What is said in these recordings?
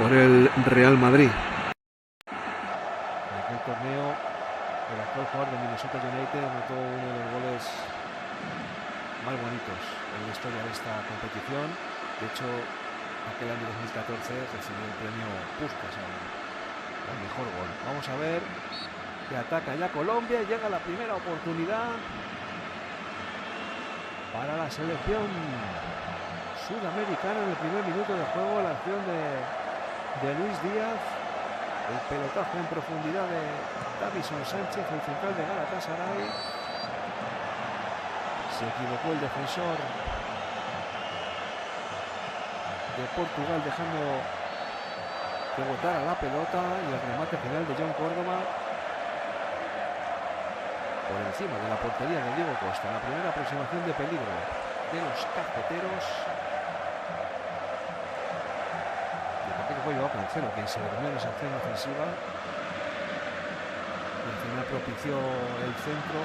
por el Real Madrid. En aquel torneo, el actual jugador de Minnesota United anotó uno de los goles más bonitos en la historia de esta competición. De hecho, aquel año 2014 recibió el premio Puskás al mejor gol. Vamos a ver que ataca ya Colombia y llega la primera oportunidad para la selección sudamericana en el primer minuto de juego. La acción de Luis Díaz, el pelotazo en profundidad de Davison Sánchez, el central de Galatasaray. Se equivocó el defensor de Portugal, dejando que botara la pelota, y el remate final de John Córdoba por encima de la portería de Diego Costa. La primera aproximación de peligro de los cafeteros. Y el partido fue llevado con el cero, quien se durmió en esa acción ofensiva. Y al final propició el centro,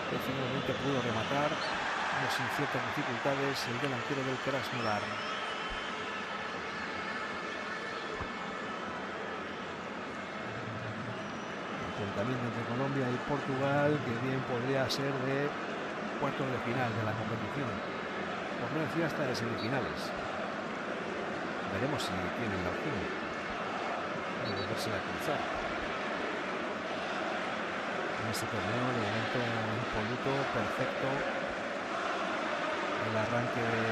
que finalmente pudo rematar, sin ciertas dificultades, el delantero del Krasnodar. Enfrentamiento entre Colombia y Portugal, que bien podría ser de cuartos de final de la competición, por no decir hasta de semifinales. Veremos si tienen la opción de volverse a cruzar. En este torneo, de momento, impoluto, perfecto el arranque de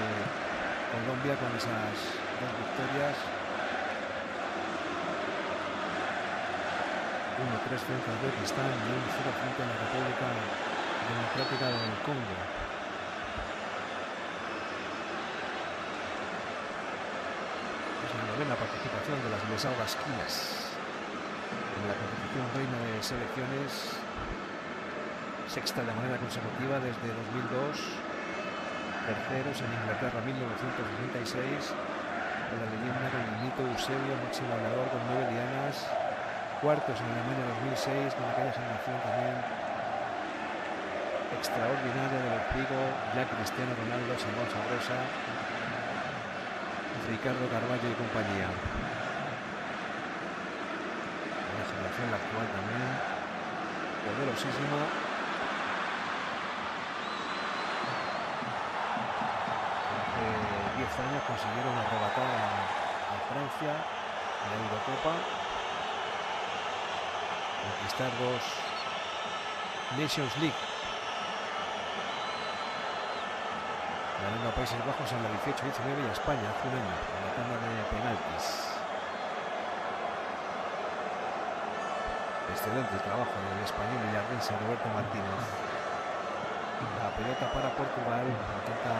Colombia con esas dos victorias. 1-3 frente a Uzbekistan y 1-0 frente a la República Democrática del Congo. Es la novena participación de las Lesaugasquinas en la competición reina de selecciones, sexta de manera consecutiva desde 2002, terceros en Inglaterra 1966, con la leyenda del niñito Eusebio, máximo goleador con 9 dianas, cuartos en Alemania 2006, con aquella generación también extraordinaria de los Figo, ya Cristiano Ronaldo, Simón Sabrosa, Ricardo Carvalho y compañía. La generación actual también poderosísima. Hace 10 años consiguieron arrebatar a Francia en la Eurocopa, conquistar 2 Nations League, ganando a Países Bajos en la 18-19 y a España hace un año en la tanda de penaltis. Excelente trabajo del español y ardense Roberto Martínez. La pelota para Portugal, intenta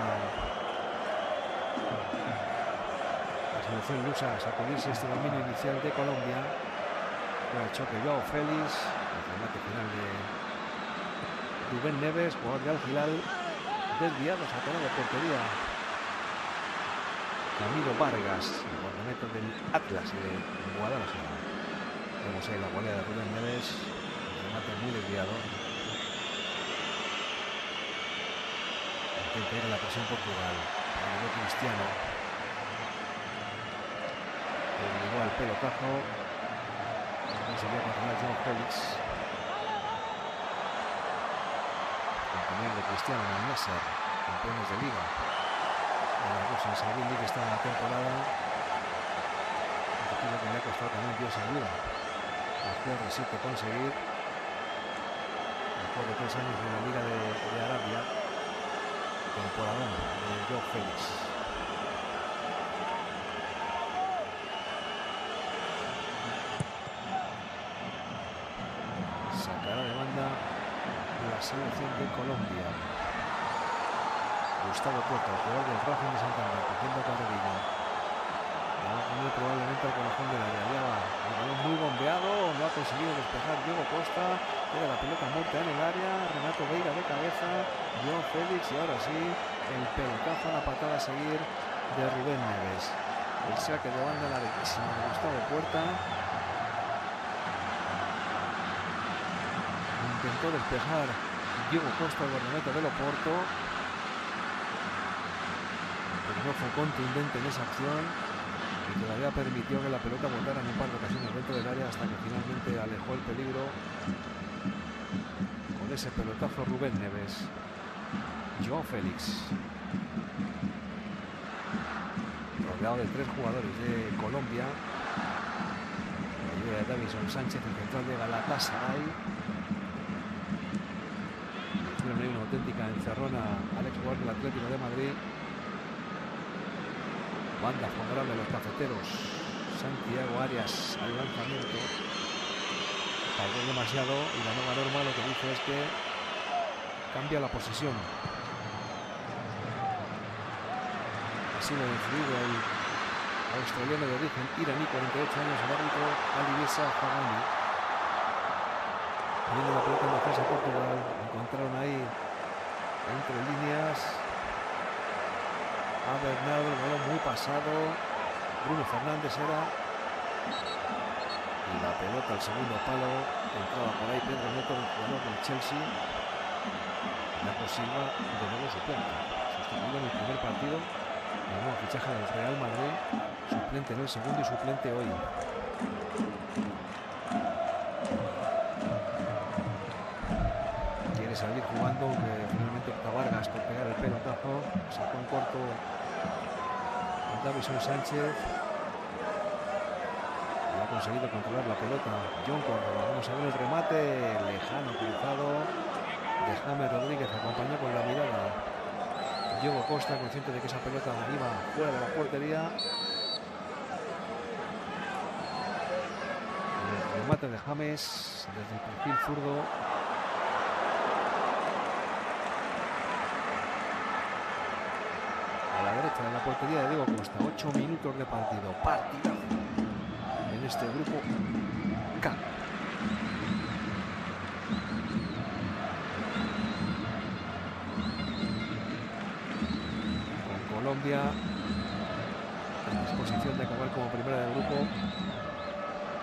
la selección lusa sacudirse este dominio inicial de Colombia. Con el choque Joao Félix, el remate final de Rubén Neves, jugador de Al Hilal, desviado, sacado de portería Camilo Vargas, el guardameta del Atlas de Guadalajara. Vemos ahí la volea de Rubén Neves, el remate muy desviado. Intenta ir a la presión Portugal, llegó Cristiano, llegó al pelotazo, consiguió controlar Joao Félix, compañero de Cristiano en el Nasser, campeones de liga de la Rusia Saudi League esta temporada. Un partido que le ha costado también Dios ayuda al CR7 conseguir, después de 3 años en la Liga de Arabia, temporadón de Joao Félix. Sacará de banda la selección de Colombia. Gustavo Puerto, jugador del Racing de Santander, cogiendo carrerilla. La va a poner probablemente al corazón del área. Ya va, el balón muy bombeado, lo ha conseguido despejar Diego Costa. Queda la pelota muerta en el área. Renato Veiga de cabeza, Joao Félix, y ahora sí, el pelotazo a la patada a seguir de Rubén Neves. El saque de banda larguísimo de Gustavo Puerta. Intentó despejar Diego Costa, el guardameta del Oporto, pero no fue contundente en esa acción. y todavía permitió que la pelota botara en un par de ocasiones dentro del área hasta que finalmente alejó el peligro con ese pelotazo Rubén Neves. Joao Félix, rodeado de 3 jugadores de Colombia, la ayuda de Davison Sánchez, el central de Galatasaray. Hicieron ahí una auténtica encerrona al exjugador del Atlético de Madrid. Banda favorable de los cafeteros. Santiago Arias al lanzamiento. Tardó demasiado y la nueva norma lo que dice es que cambia la posesión. Así lo ha decidido el australiano de origen iraní, 48 años, el árbitro Alireza Fagani. Viendo la pelota en defensa de Portugal, encontraron ahí entre líneas a Bernardo, el balón muy pasado. Bruno Fernandes era. Y la pelota al segundo palo. Entraba por ahí Pedro Neto, el jugador del Chelsea. Naco Silva, de nuevo suplente. Sustituido en el primer partido. El nuevo fichaje del Real Madrid. Suplente en el segundo y suplente hoy. Quiere salir jugando, que finalmente opta Vargas por pegar el pelotazo. Sacó en corto Davison Sánchez. Y ha conseguido controlar la pelota John Córdoba. Vamos a ver el remate lejano cruzado de James Rodríguez. Acompañó con la mirada Diego Costa, consciente de que esa pelota iba fuera de la portería. El remate de James desde el perfil zurdo. A la derecha de la portería de Diego Costa. 8 minutos de partido. Partidazo en este grupo K. Con Colombia en disposición de acabar como primera del grupo,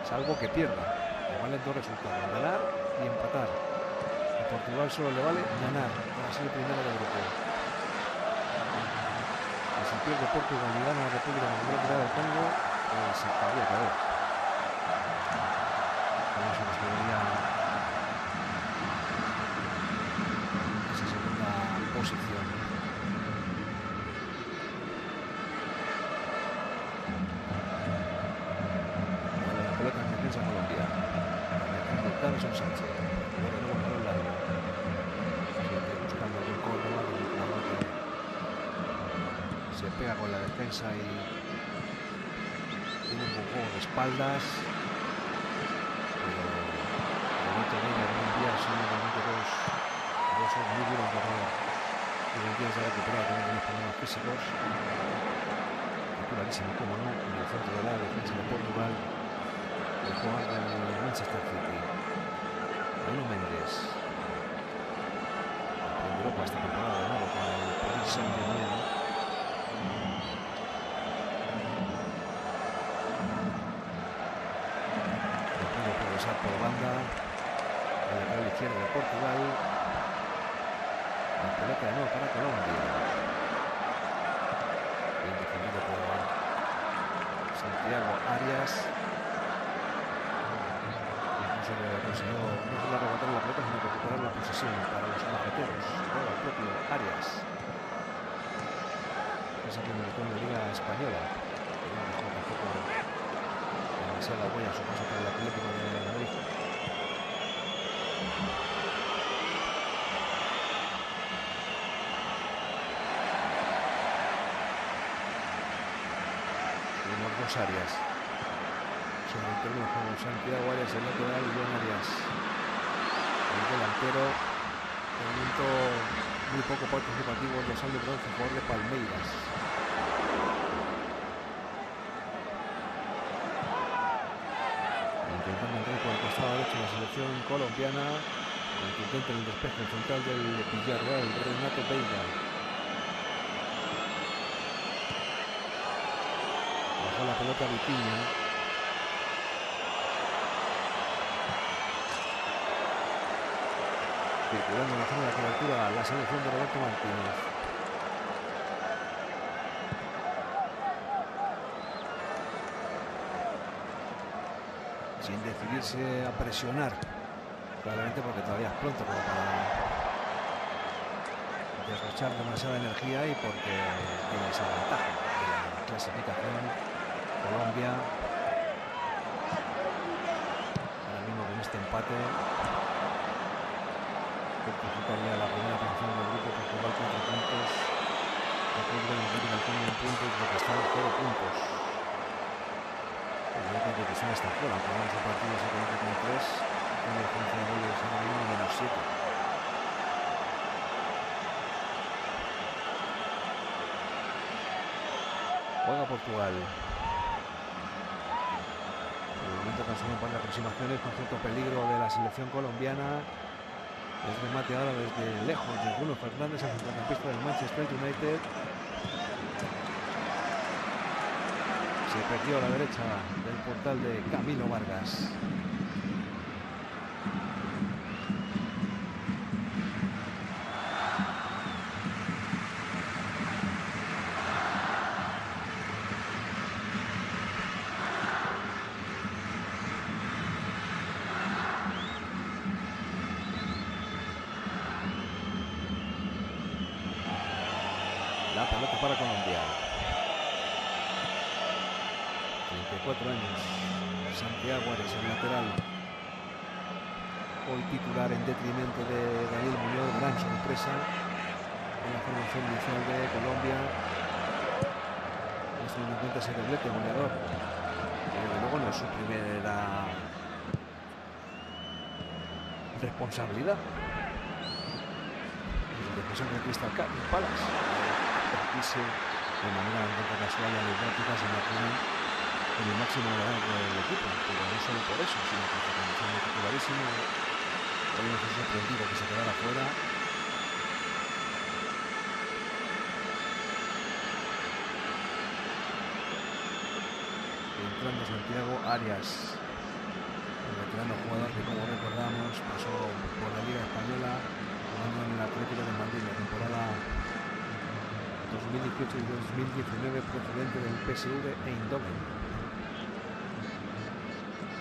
salvo que pierda. Le valen 2 resultados: ganar y empatar. A Portugal solo le vale ganar para ser primera del grupo. Si pierde Portugal y gana la República Democrática del Congo, pues habría que ver. Como se nos quedaría esa segunda posición. Vale, la pelota en defensa Colombia. Alejandro Davison Sánchez. Luego de nuevo el balón largo. Siempre buscando el Córdoba, el jugador que se pega con la defensa y tiene un buen juego de espaldas, pero Benito Vega y Luis Díaz son realmente dos muy duros de correr. Luis Díaz ya recuperado también con los problemas físicos, titularísimo como no en el centro de la defensa de Portugal, el jugador del Manchester City. Bruno Fernandes en Europa esta temporada de nuevo con el Paris Saint-Germain. Por banda, el lateral izquierdo de Portugal. La pelota de nuevo para Colombia. Bien defendido por Santiago Arias. Incluso consiguió no solo arrebatar la pelota, sino recuperar la posesión para los cafeteros. Luego el propio Arias. Esa que militó en la Liga Española. Que no dejó tampoco demasiada huella a su paso por el Atlético de Madrid. Tenemos 2 áreas. Sobre el terreno de juego Santiago Arias, el lateral, y John Arias, el delantero. De momento muy poco participativo el dorsal de bronce, jugador de Palmeiras. Intentando entrar por el costado derecho de la selección colombiana. Intenta el despeje central del Villarreal, Renato Veiga. Bajó la pelota a Vitinha. Circulando en la zona de cobertura la selección de Roberto Martínez. sin decidirse a presionar, probablemente porque todavía es pronto como para derrochar demasiada energía y porque tiene esa ventaja de la clasificación. Colombia ahora mismo con este empate certificaría la primera posición del grupo. Portugal 4 puntos, República Democrática del Congo 1 punto y Uzbekistan 0 puntos. Yo creo que Uzbekistan está fuera, aunque en su partido se conoce con 3, con la diferencia de goles ahora mismo -7. Juega Portugal. El momento consume un par de aproximaciones con cierto peligro de la selección colombiana. El remate ahora desde lejos de Bruno Fernandes, el centrocampista del Manchester United. Se perdió a la derecha del portal de Camilo Vargas. La pelota para Colombia. 34 años. Santiago Ares, el lateral. Hoy titular en detrimento de Daniel Muñoz. Gran sorpresa en la formación inicial de Colombia. En este momento ese doblete goleador. Pero desde luego no es su primera responsabilidad. El defensor de Crystal Palace. Quise de manera un poco casual y anecdótica se mantiene en el máximo goleador del equipo, pero no solo por eso, sino por su condición de titularísimo. Hoy nos ha sorprendido que se quedara fuera. Entrando Santiago Arias, el veterano jugador que, como recordamos, pasó por la Liga Española jugando en el Atlético de Madrid la temporada 2018 y 2019, procedente del PSV Eindhoven.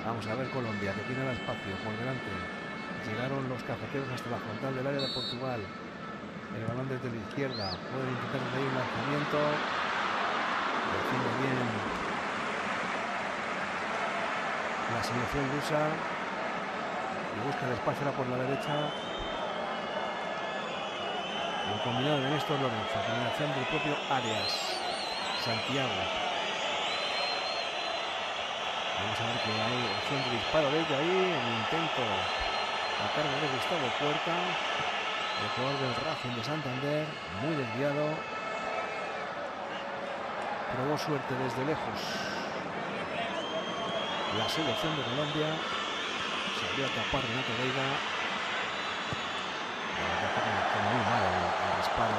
Vamos a ver Colombia, que tiene el espacio por delante. Llegaron los cafeteros hasta la frontal del área de Portugal. El balón desde la izquierda. Pueden intentar de ahí un lanzamiento. Defiende bien la selección rusa. Y busca el espacio ahora por la derecha. El combinado de Néstor Lorenzo, combinación del propio Arias, Santiago. Vamos a ver que hay opción de disparo desde ahí, el intento a cargo de Gustavo Puerta, el jugador del Racing de Santander, muy desviado. Probó suerte desde lejos la selección de Colombia, salió a tapar Renato Veiga. Muy mal el disparo,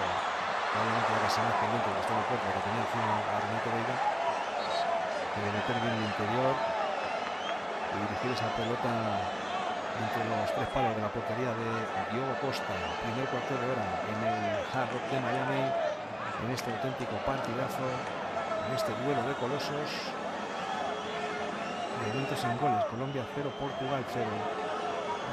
obviamente la casi más pendiente de Gustavo Puerta, que tenía encima a Renato Veiga, que de meter bien el interior y dirigir esa pelota entre los tres palos de la portería de Diogo Costa. Primer cuarto de hora en el Hard Rock de Miami, en este auténtico partidazo, en este duelo de colosos. De momento sin goles, Colombia 0, Portugal 0.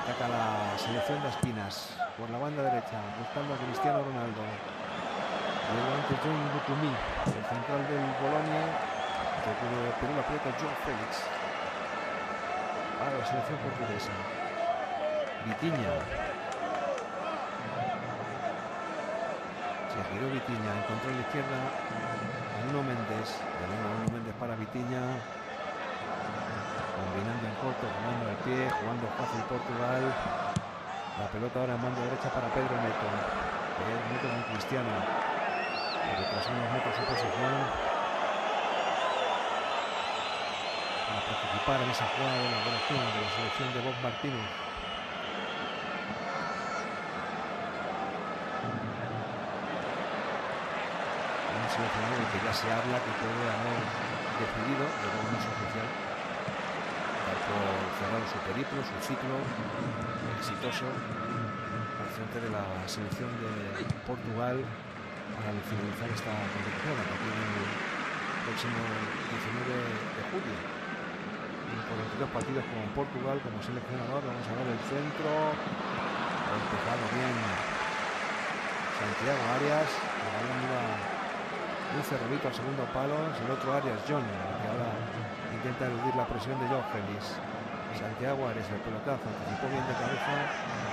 Ataca la selección de Espinas por la banda derecha, buscando a Cristiano Ronaldo. Luego antes John Butumi, el central del Bolonia, Perú la pelota João Félix. Para la selección portuguesa. Vitinha. Se giró Vitinha, encontró en la izquierda a Nuno Méndez. De nuevo Nuno Méndez para Vitinha. Combinando en corto, jugando al pie, jugando fácil Portugal. La pelota ahora en mano derecha para Pedro Neto. Pedro Neto con Cristiano. Retrasó unos metros su posición para participar en esa jugada de elaboración de la selección de Bob Martínez. Un seleccionador que ya se habla que puede haber decidido, de modo no es oficial, por cerrar su periplo, su ciclo exitoso al frente de la selección de Portugal para finalizar esta competición a partir del próximo 19 de julio. por 22 partidos con Portugal como seleccionador. Vamos a ver el centro. Ha empezado bien Santiago Arias. El balón iba un cerrito al segundo palo. Es el otro Arias, John, que ahora intenta eludir la presión de Joao Félix. Santiago Arias, el pelotazo, anticipó bien de cabeza,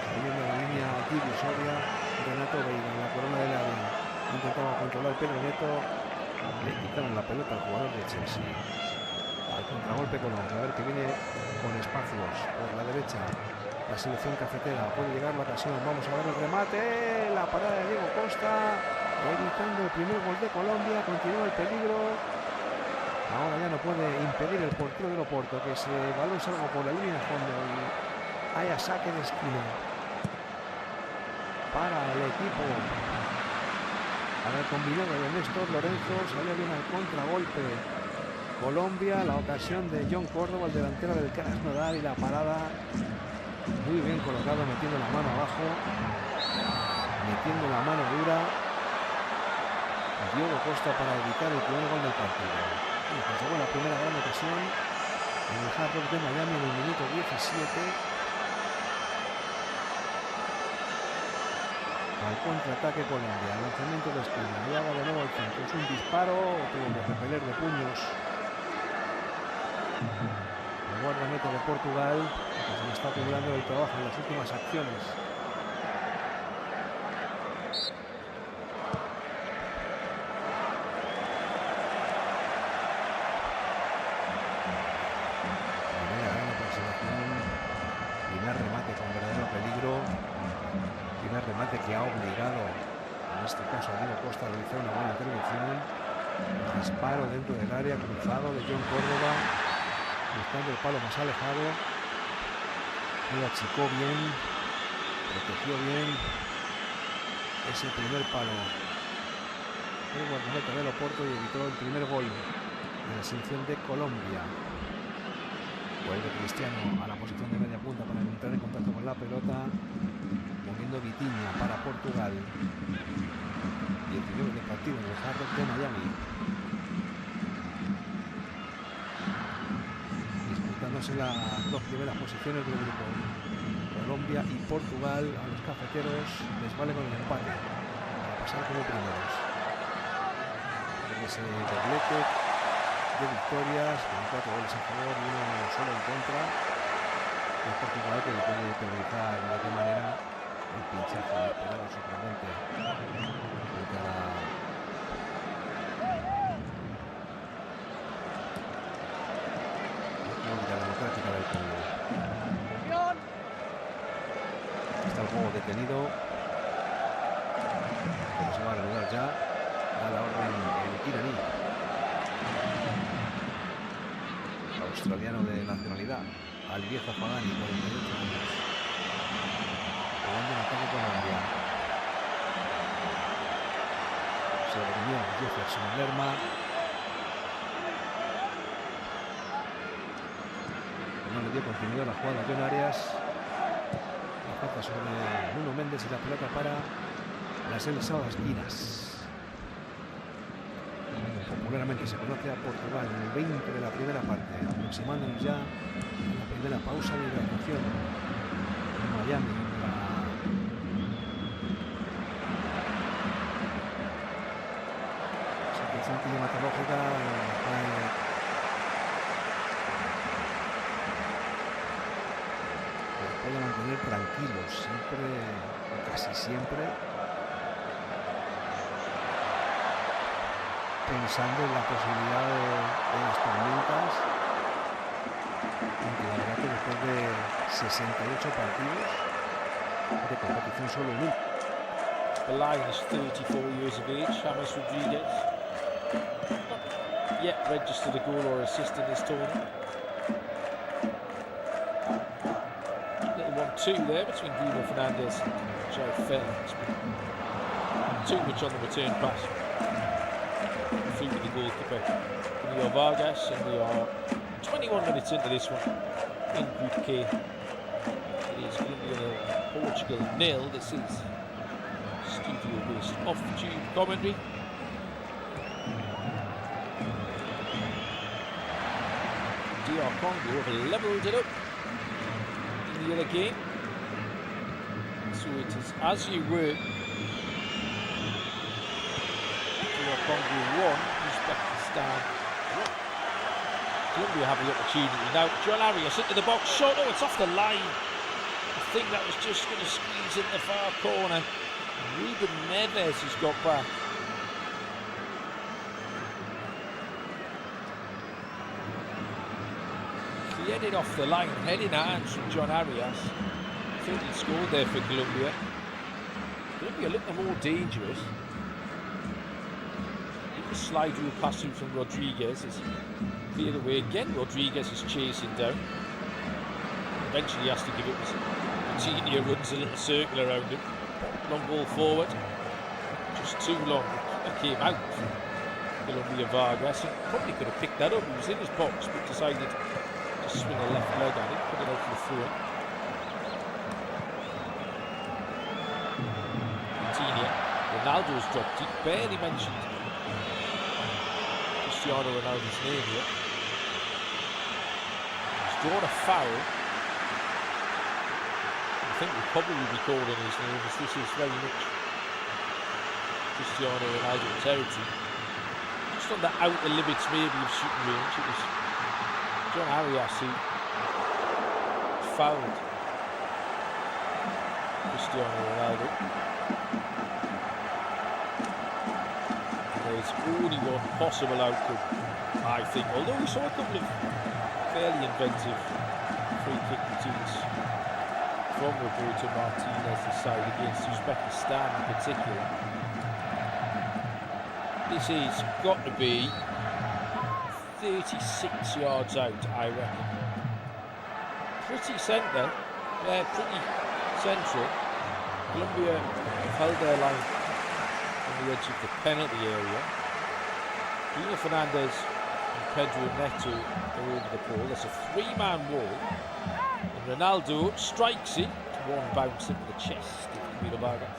saliendo de la línea divisoria. Renato Veiga en la corona del área. Intentaba controlar Pedro Neto. Le quitaron la pelota al jugador de Chelsea. Al contragolpe Colombia, a ver que viene con espacios por la derecha. La selección cafetera, puede llegar la ocasión. Vamos a ver el remate. La parada de Diego Costa, evitando el primer gol de Colombia. Continúa el peligro. Ahora ya no puede impedir el portero del Oporto que ese balón salga por la línea de fondo y haya saque de esquina para el equipo. Ahora el combinado de Néstor Lorenzo salió bien al contragolpe. Colombia, la ocasión de John Córdoba, el delantero del Krasnodar, y la parada muy bien colocado, metiendo la mano abajo, metiendo la mano dura Diego Costa para evitar el primer gol del partido. Y consiguió la primera gran ocasión en el Hard Rock de Miami en el minuto 17. Al contraataque Colombia, el lanzamiento de esquina, lleva de nuevo al centro, es un disparo, tuvo que repeler de puños el guardameta de Portugal, que se le está acumulando el trabajo en las últimas acciones. Primera gran aproximación, primer remate con verdadero peligro. Primer remate que ha obligado, en este caso a Diego Costa, a realizar una buena intervención. Disparo dentro del área, cruzado de John Córdoba, buscando el palo más alejado. Lo achicó bien, protegió bien ese primer palo el guardameta del Oporto y evitó el primer gol de la selección de Colombia. Vuelve Cristiano a la posición de media punta para entrar en contacto con la pelota. Moviendo Vitinha para Portugal. 19 de partido en el Hard Rock de Miami. Disputándose las dos primeras posiciones del grupo. Colombia y Portugal. A los cafeteros les vale con el empate para pasar como primeros. Ese doblete de victorias con 4 goles a favor y 1 solo en contra. Es Portugal que le puede penalizar de qué manera el pinchazo inesperado sorprendente frente a la República Democrática del Congo. Está el juego detenido, pero se va a reanudar ya. Da la orden el iraní, australiano de nacionalidad, Alviejo Pagani, 48 años. Jugando en ataque Colombia. Se definió Jefferson Lerma. No le dio continuidad a la jugada a John Arias. La falta sobre Bruno Méndez y la pelota para las esquinas. Popularmente se conoce a Portugal en el 20 de la primera parte, aproximándonos ya a la primera pausa de hidratación en Miami. Situación climatológica los puede mantener tranquilos siempre, casi siempre, pensando en la posibilidad de las tormentas, aunque la verdad que después de 68 partidos de competición solo en uno. The line is 34 years of age, James Rodríguez. Not yet registered a goal or assist in this tournament. Little 1-2 there between Bruno Fernandes and Joao Félix. Too much on the return pass. Through the goalkeeper, Camilo Vargas, and we are 21 minutes into this one in Group K. It is Colombia 0, Portugal 0. This is studio-based off-tube commentary. DR Congo have levelled it up in the other game. So it is as you were. DR Congo 1, Uzbekistan 1. Colombia have the opportunity now. John Arias into the box, shot. Oh, it's off the line. I think that was just going to squeeze in the far corner. Ruben Neves has got back. Cleared off the line, head in hands from John Arias. I think he scored there for Colombia. Colombia looking more dangerous. A slide rule pass through from Rodríguez is cleared away again. Rodríguez is chasing down. Eventually he has to give it. Coutinho runs a little circle around him. Long ball forward. Just too long. It came out from Colombia Vargas. He probably could have picked that up. He was in his box but decided to swing a left leg at it. Put it out for the throw. Coutinho. Ronaldo's dropped it. Barely mentioned Cristiano Ronaldo's name here. He's drawn a foul. I think we'll probably be calling his name as this is very much Cristiano Ronaldo territory. Just on the outer limits maybe of shooting range. It was John Arias who fouled Cristiano Ronaldo. There's only one possible outcome, I think. Although we saw a couple of fairly inventive free kick routines from Roberto Martinez's side against Uzbekistan in particular. This has got to be 36 yards out, I reckon. Pretty centre, pretty central. Colombia have held their line on the edge of the penalty area. Bruno Fernandes and Pedro Neto are over the ball. There's a three-man wall. And Ronaldo strikes it. One bounce into the chest of Camilo Vargas.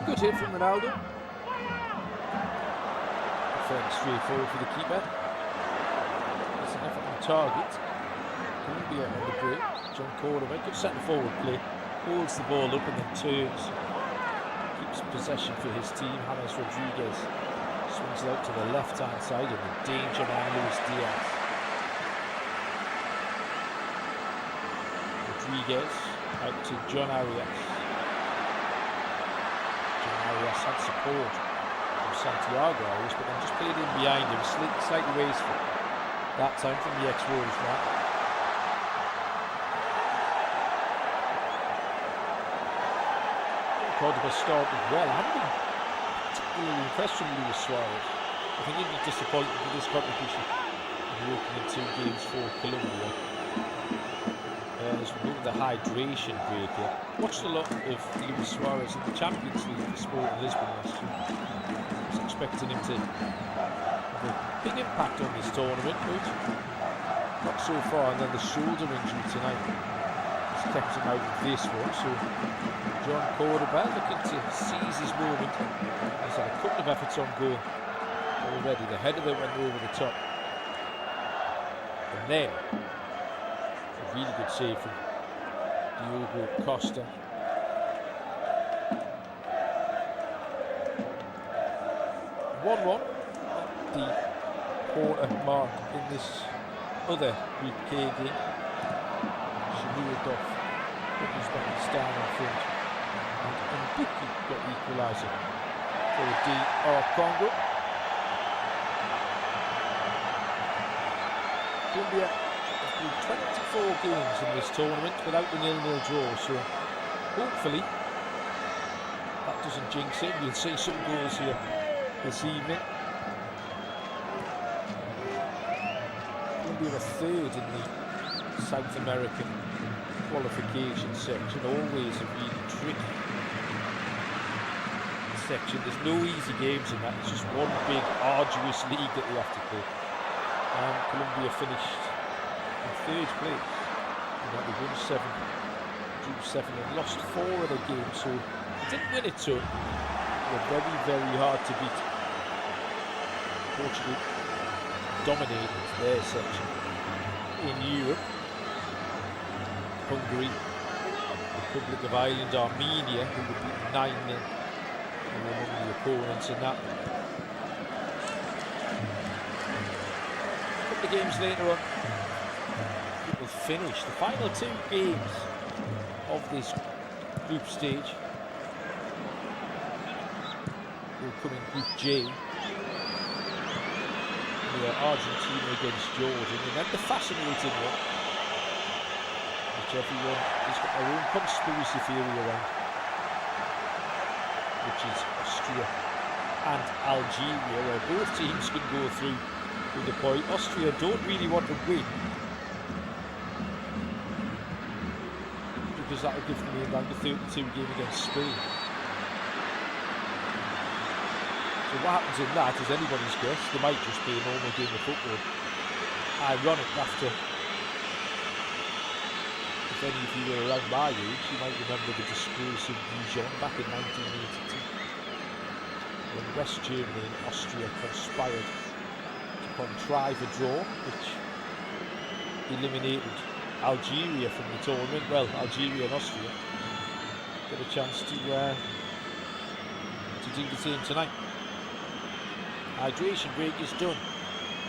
Good hit from Ronaldo. Fairly straightforward for the keeper. That's enough on target. Colombia on the break. John Cordoba, good centre forward play. Holds the ball up and then turns. Keeps possession for his team. James Rodríguez swings it out to the left hand side and the danger man Luis Díaz. Rodríguez out to John Arias. John Arias had support from Santiago Arias, but then just played in behind him, slightly wasteful that time from the ex-Wolves man. Cordoba started well. I haven't been particularly impressed from Luis Suarez. I think he'd be disappointed with this competition in the opening two games for Colombia. As we move the hydration break here. Watched a lot of Luis Suarez in the Champions League for Sporting Lisbon last year. I was expecting him to have a big impact on this tournament, but not so far. And then the shoulder injury tonight has kept him out of this one. So John Cordoba looking to seize his moment. He's had a couple of efforts on goal already. The header that went over the top. And then a really good save from Diogo Costa. The quarter mark in this other Group K game. Shamirodov put Uzbekistan in front. And Mbuki got the equaliser for DR Congo. Colombia have played 24 games in this tournament without the 0-0 draw, so hopefully that doesn't jinx it. We'll see some goals here this evening. Colombia are third in the South American qualification section, always a really tricky section. There's no easy games in that, it's just one big arduous league that they have to play. And Colombia finished in third place. They won 7, drew 7 and lost 4 of their games, so they didn't win a ton. They're very, very hard to beat. Portugal dominated their section. In Europe, Hungary, Republic of Ireland, Armenia, who were beaten 9-0, who were among the opponents in that. A couple of games later on, it will finish. The final 2 games of this group stage will come in Group J. We are Argentina against Georgia, and then the fascinating one, which everyone has got their own conspiracy theory around, which is Austria and Algeria, where both teams can go through with the point. Austria don't really want to win, because that will give them a round of 32 game against Spain. So what happens in that is anybody's guess. They might just be a normal game of football. Ironic after, if any of you were around my age, you might remember the disgrace of Dijon back in 1982, when West Germany and Austria conspired to contrive a draw which eliminated Algeria from the tournament. Well, Algeria and Austria get a chance to do the same tonight. Hydration break is done.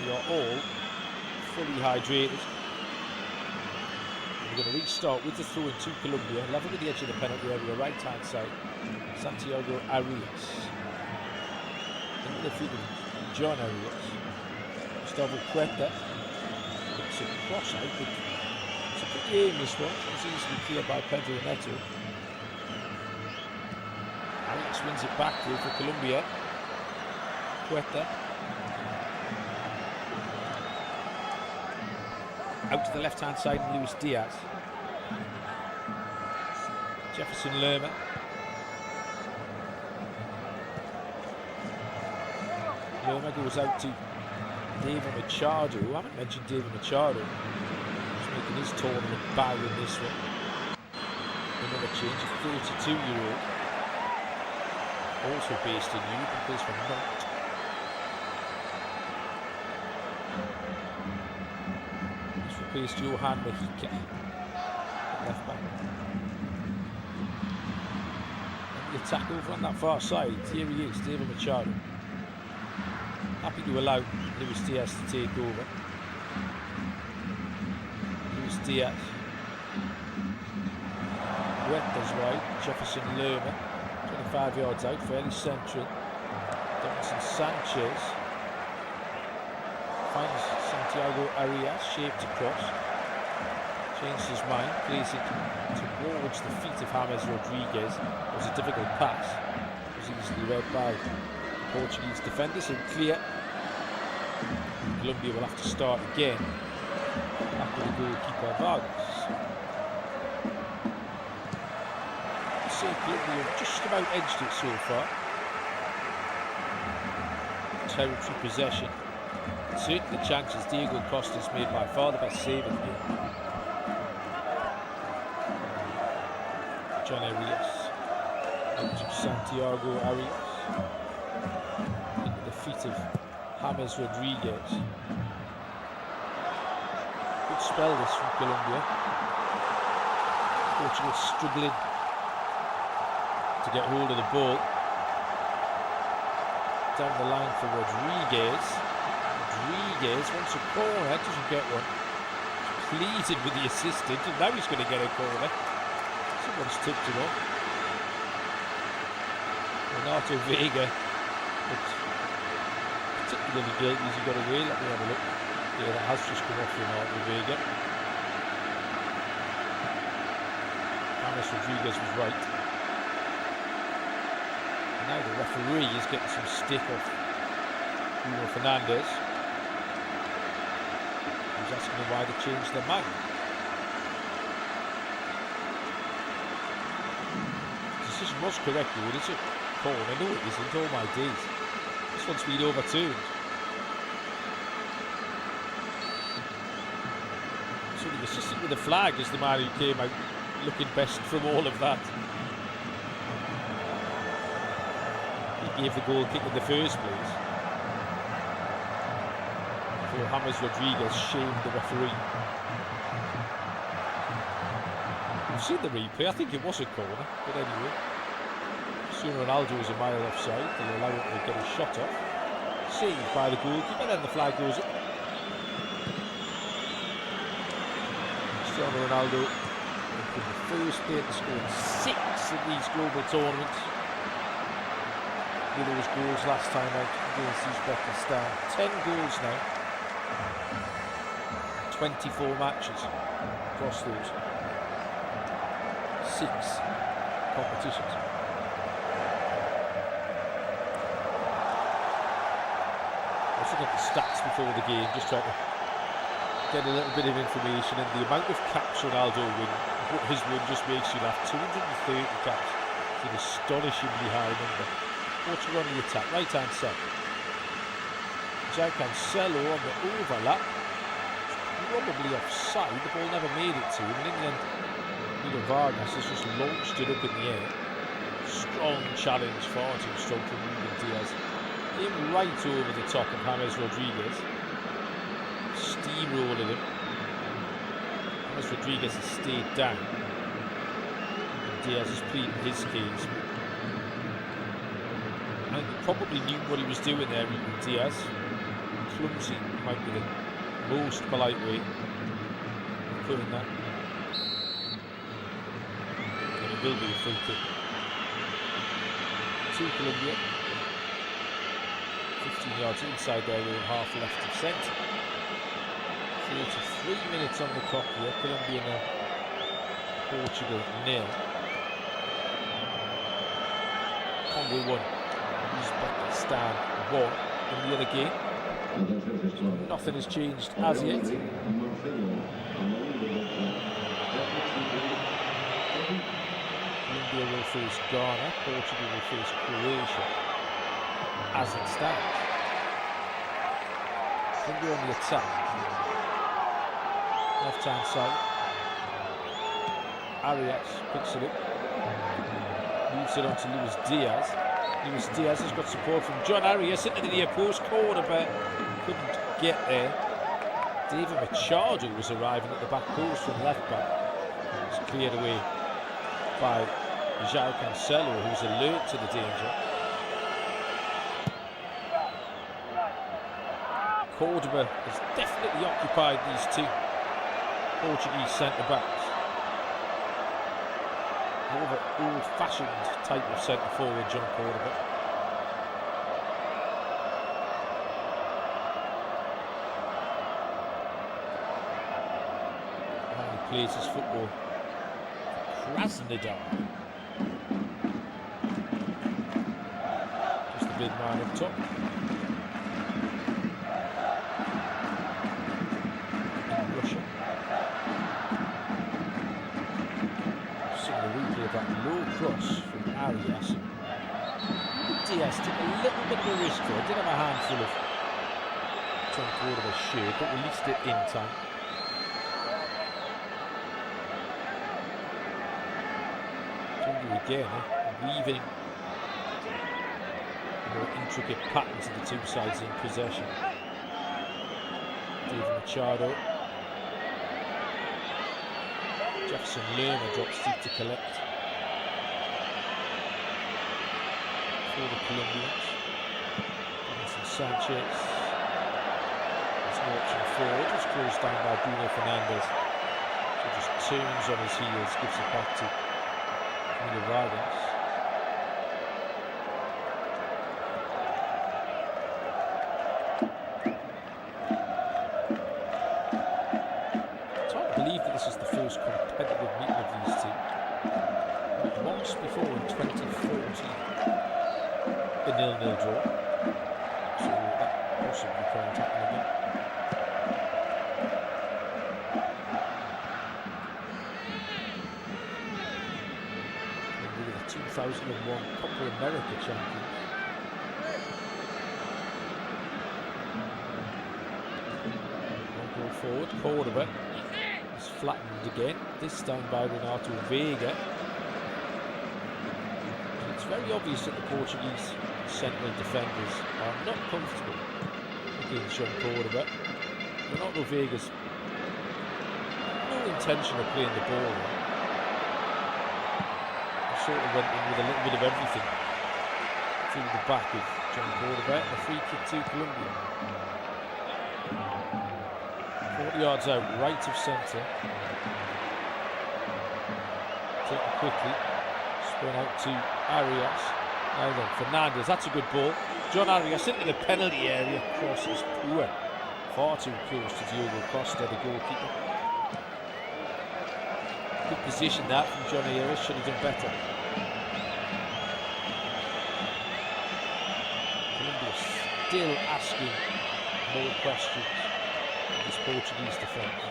We are all fully hydrated. We're going to restart with the throw in to Colombia. Level with the edge of the penalty area, right hand side. Santiago Arias. Into the feet of John Arias. Gustavo Cueta. It's a cross out, but it's a pretty aimless one. It's easily cleared by Pedro Neto. Arias wins it back though for Colombia. Cueta. Out to the left hand side, Luis Díaz. Jefferson Lerma. Lerma goes out to David Machado. I haven't mentioned David Machado. He's making his tournament bow in this one. Another change, a 32-year-old. Also based in Europe and plays for Nantes. Replaced Johan Mojica, left back. And the attack over on that far side. Here he is, David Machado. Happy to allow Luis Díaz to take over. Luis Díaz. Huerta's right. Jefferson Lerma, 25 yards out, fairly central. Donaldson Sanchez finds Santiago Arias, shaped across, changes his mind, plays it towards the feet of James Rodríguez. It was a difficult pass, it was easily read by the Portuguese defender, so clear. Colombia will have to start again after the goalkeeper Vargas. So Colombia have just about edged it so far. Territory possession. Certainly chances. Diego Costa's made by far the best save of the game. John Arias. Out to Santiago Arias. Into the feet of James Rodríguez. Good spell this from Colombia. Portugal struggling to get hold of the ball. Down the line for Rodríguez. Rodríguez wants a corner, doesn't get one. Pleaded with the assistant, and now he's going to get a corner. Someone's tipped it off. Renato Vega, particularly guilty as he got away. Let me have a look. Yeah, that has just come off Renato Vega. James Rodríguez was right. And now the referee is getting some stick off Bruno Fernandes. He's asking them why they changed their mind. The decision was correct though, it's a corner. No, it isn't, all my days. This one's been overturned. So the assistant with the flag is the man who came out looking best from all of that. He gave the goal kick in the first place. James Rodríguez shamed the referee. I've seen the replay, I think it was a corner, but anyway. Cristiano Ronaldo is a mile offside, they'll allow him to get a shot off. Saved by the goalkeeper, then the flag goes up. Cristiano Ronaldo in the first player to score 6 of these global tournaments. With those goals last time out against Uzbekistan. 10 goals now. 24 matches across those 6 competitions. I was looking at the stats before the game, just trying to get a little bit of information, and the amount of caps Ronaldo wins, his win just makes you laugh. 230 caps. It's an astonishingly high number. Portugal on the attack, right hand side. João Cancelo on the overlap. Probably offside, the ball never made it to him, and in the end, Bruno Fernandes has just launched it up in the air. Strong challenge, far too strong from Luis Díaz. In right over the top of James Rodríguez. Steamrolling him. James Rodríguez has stayed down. And Díaz has pleaded his case. I think he probably knew what he was doing there, Luis Díaz. Clumsy might be the most polite way of putting that. And it will be a free kick to Colombia. 15 yards inside their own half left of centre. 33 minutes on the clock here. Colombia 0, Portugal 0. Congo 1, Uzbekistan 1 in the other game. Nothing has changed as yet. Colombia will face Ghana, Portugal will face Croatia. As it stands, Colombia on the attack. Left hand side. Arias picks it up. Moves it on to Luis Díaz. Luis Díaz has got support from John Arias into the near post corner, but couldn't get there. David Machado was arriving at the back post from left back. It's cleared away by João Cancelo, who's alert to the danger. Cordoba has definitely occupied these 2 Portuguese centre-backs. More of an old-fashioned type of centre-forward, John Cordoba. And he plays his football for Krasnodar. Just the big man up top. That low cross from Arias. Díaz took a little bit of a risk there, did have a handful of John Cordoba's shirt, but released it in time. Jungle again, weaving more intricate patterns of the 2 sides in possession. David Machado. Jefferson Lerner drops deep to collect for the Colombians. Vincent Sanchez. It's an option forward, it's closed down by Bruno Fernandes. So just turns on his heels, gives it back to Rodríguez. This is the first competitive meeting of these 2. Once before in 2014, a 0-0 draw. So that possibly can't happen again. And we were the 2001 Copa America champions. One goal forward, Cordoba. Flattened again, this time by Renato Veiga. And it's very obvious that the Portuguese central defenders are not comfortable against John Cordoba. Renato Vega's no intention of playing the ball. He sort of went in with a little bit of everything through the back of John Cordoba. A free kick to Colombia. 40 yards out, right of centre. Taken quickly. Spun out to Arias. Now then, Fernandes, that's a good ball. John Arias into the penalty area. Cross is poor. Far too close to Diogo Costa, the goalkeeper. Good position that from John Arias. Should have done better. Colombia still asking more questions of this Portuguese defence.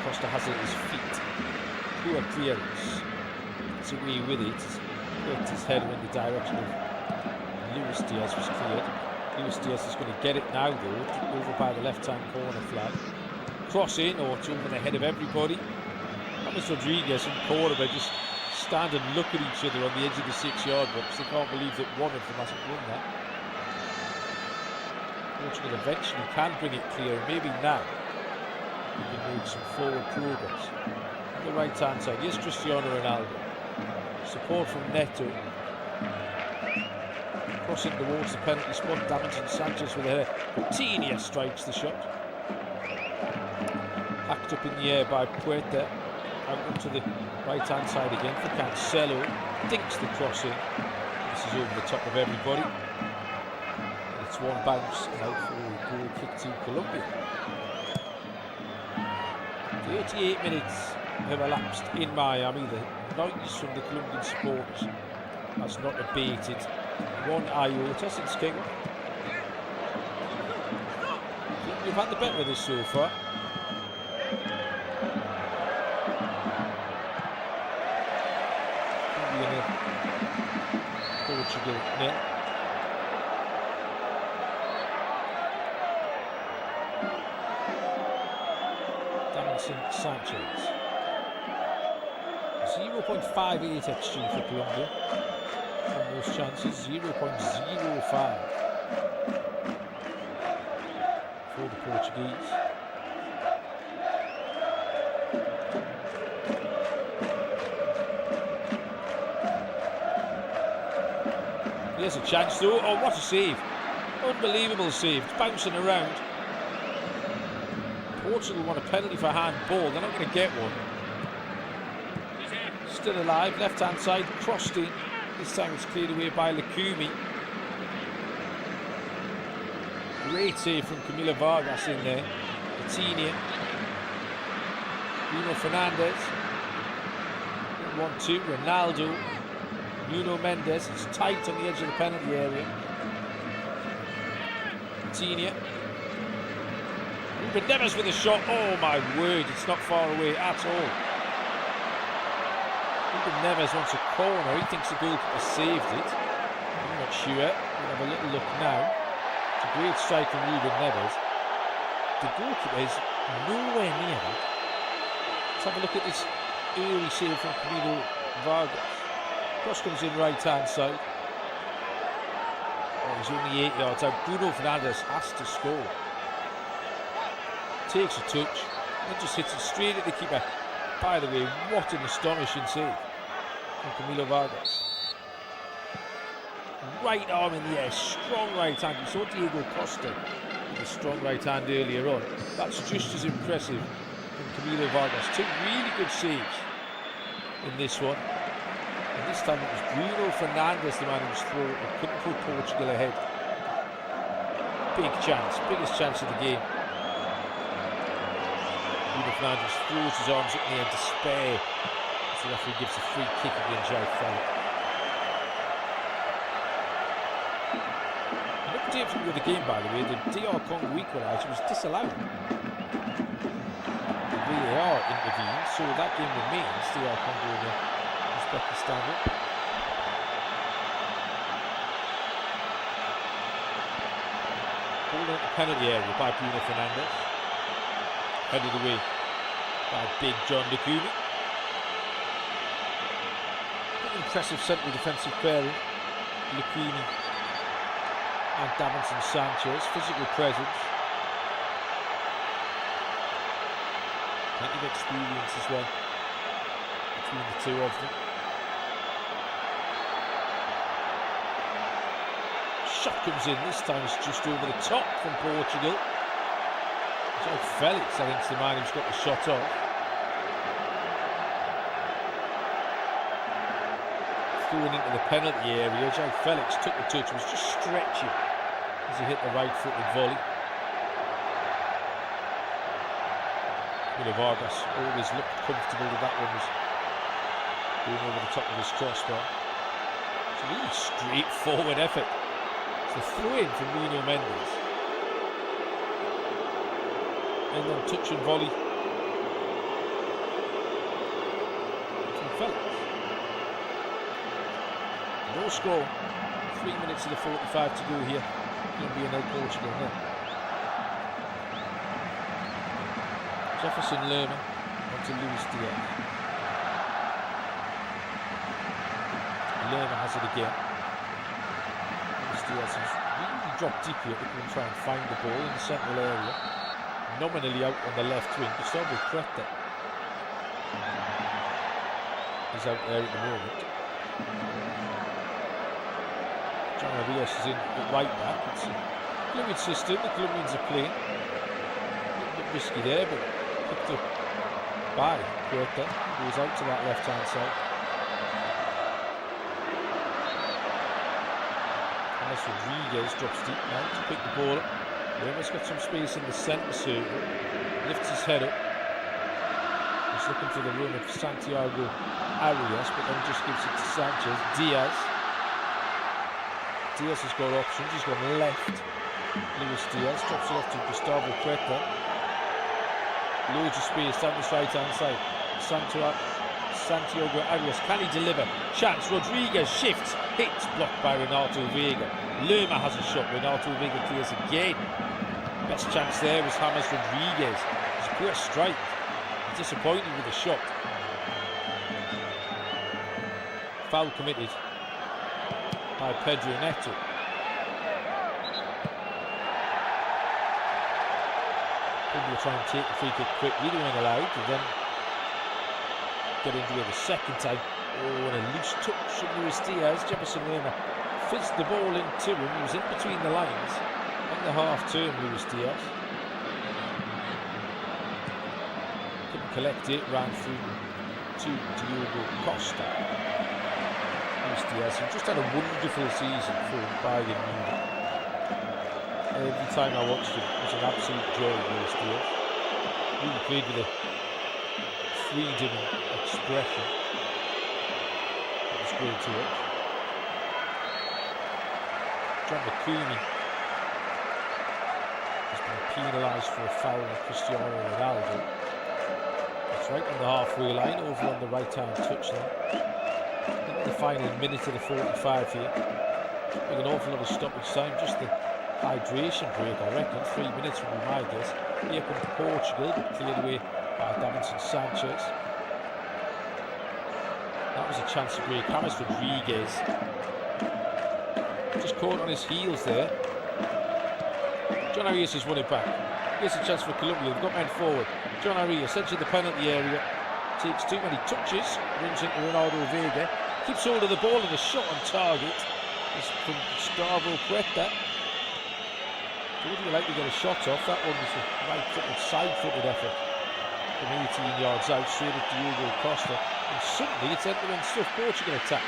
Costa has it at his feet. Poor clearance. It's away with it. Hit his head in the direction of Luis Díaz was cleared. Luis Díaz is going to get it now though, over by the left-hand corner flag. Cross in, or it's over the head of everybody. Rodríguez and Cordoba just stand and look at each other on the edge of the 6-yard box. They can't believe that one of them hasn't won that. Portugal eventually can bring it clear, and maybe now we can make some forward progress. On the right hand side, here's Cristiano Ronaldo. Support from Neto. Crossing towards the penalty spot, damaging Sanchez with a header. Coutinho strikes the shot. Hacked up in the air by Puerta. Out onto the right hand side again for Cancelo. Dinks the cross in. This is over the top of everybody. And it's one bounce out for a goal kick to Colombia. 38 minutes have elapsed in Miami. The noise from the Colombian supporters has not abated one iota since kick-off. We've had the better of this so far. Portugal nil. Sanchez. 0.58 XG for Colombia. From those chances, 0.05 for the Portuguese. Here's a chance though. Oh, what a save. Unbelievable save. It's bouncing around. Portugal want a penalty for handball. They're not going to get one. Still alive. Left hand side. Crossed in. This time it's cleared away by Lukumi. Great save from Camilo Vargas in there. Coutinho. Bruno Fernandes. 1-2. Ronaldo. Nuno Mendes. It's tight on the edge of the penalty area. Coutinho. Ruben Neves with a shot. Oh my word, it's not far away at all. Ruben Neves wants a corner. He thinks the goalkeeper saved it. I'm not sure. We'll have a little look now. It's a great strike from Ruben Neves. The goalkeeper is nowhere near it. Let's have a look at this early save from Camilo Vargas. Cross comes in right hand side. Oh, he's only 8 yards out. Bruno Fernandes has to score. Takes a touch and just hits it straight at the keeper. By the way, what an astonishing save from Camilo Vargas. Right arm in the air, strong right hand. We saw Diogo Costa with a strong right hand earlier on. That's just as impressive from Camilo Vargas. Two really good saves in this one. And this time it was Bruno Fernandes, the man who was thrown and couldn't put Portugal ahead. Big chance, biggest chance of the game. Bruno Fernandes throws his arms up in the air in despair. So the referee gives a free kick against Joe Felt. An update from the other game, by the way, the DR Congo equaliser was disallowed. The VAR intervened, so that game remains DR Congo in the Uzbekistan. Ball into the penalty area by Bruno Fernandes. Headed away by Big John Lukumi. Impressive central defensive pairing. Lukumi And Davinson Sanchez, physical presence. Plenty of experience as well between the two of them. Shot comes in, this time it's just over the top from Portugal. João Felix, I think, is the man who's got the shot off. Going into the penalty area, João Felix took the touch, was just stretching as he hit the right-footed volley. Vargas always looked comfortable that that one was going over the top of his crossbar. It's a really straightforward effort. It's a throw-in from Bruno Fernandes. And then touch and volley from Felix. No score. 3 minutes of the 45 to go here. Colombia 0, Portugal 0. Jefferson Lerma onto Luis Díaz. Lerma has it again. Luis Díaz has really dropped deep here to go and try and find the ball in the central area. Nominally out on the left wing. Gustavo Creta is out there at the moment. John Rodríguez is in at right back. It's a fluid system. The Colombians are playing. A little bit risky there, but picked up by Creta, who was out to that left-hand side. Unless Rodríguez drops deep now to pick the ball up. Lerma's got some space in the centre circle. Lifts his head up. He's looking for the run of Santiago Arias, but then just gives it to Sanchez. Díaz has got options. He's gone left. Luis Díaz drops it off to Gustavo Creta. Loads of space down this right-hand side. Santiago Arias, can he deliver? Chance, Rodríguez shifts, hits, blocked by Renato Vega. Lerma has a shot, Renato Vega clears again. Best chance there was James Rodríguez. It's a poor strike. He's disappointed with the shot. Foul committed by Pedro Neto. Will try and take the free kick quickly, they weren't allowed to then get into it the second time. Oh, and a loose touch from Luis Díaz. Jefferson Lerma fizzed the ball into him. He was in between the lines on the half turn, Luis Díaz. Couldn't collect it, ran through to Diogo Costa. Luis Díaz, who just had a wonderful season for Bayern Munich. Every time I watched him, it was an absolute joy, Luis Díaz. Really played with a freedom and expression. It was great to watch. John McCooney has been penalised for a foul on Cristiano Ronaldo. It's right on the halfway line, over on the right-hand touchline. In the final minute of the 45 here, with an awful lot of stoppage time, just the hydration break, I reckon. 3 minutes would be my guess. Here comes Portugal, but cleared away by Davinson Sanchez. That was a chance to break. James Rodríguez just caught on his heels there. John Arias has won it back. Here's a chance for Colombia. They've got men forward. John Arias enters the penalty area. Takes too many touches. Runs into Ronaldo Vega. Keeps hold of the ball and a shot on target. It's from Gustavo Creta. Would you like to get a shot off? That one was a right-footed, side-footed effort from 18 yards out, straight at Diogo Costa. And suddenly it's entering stuff Portugal attack.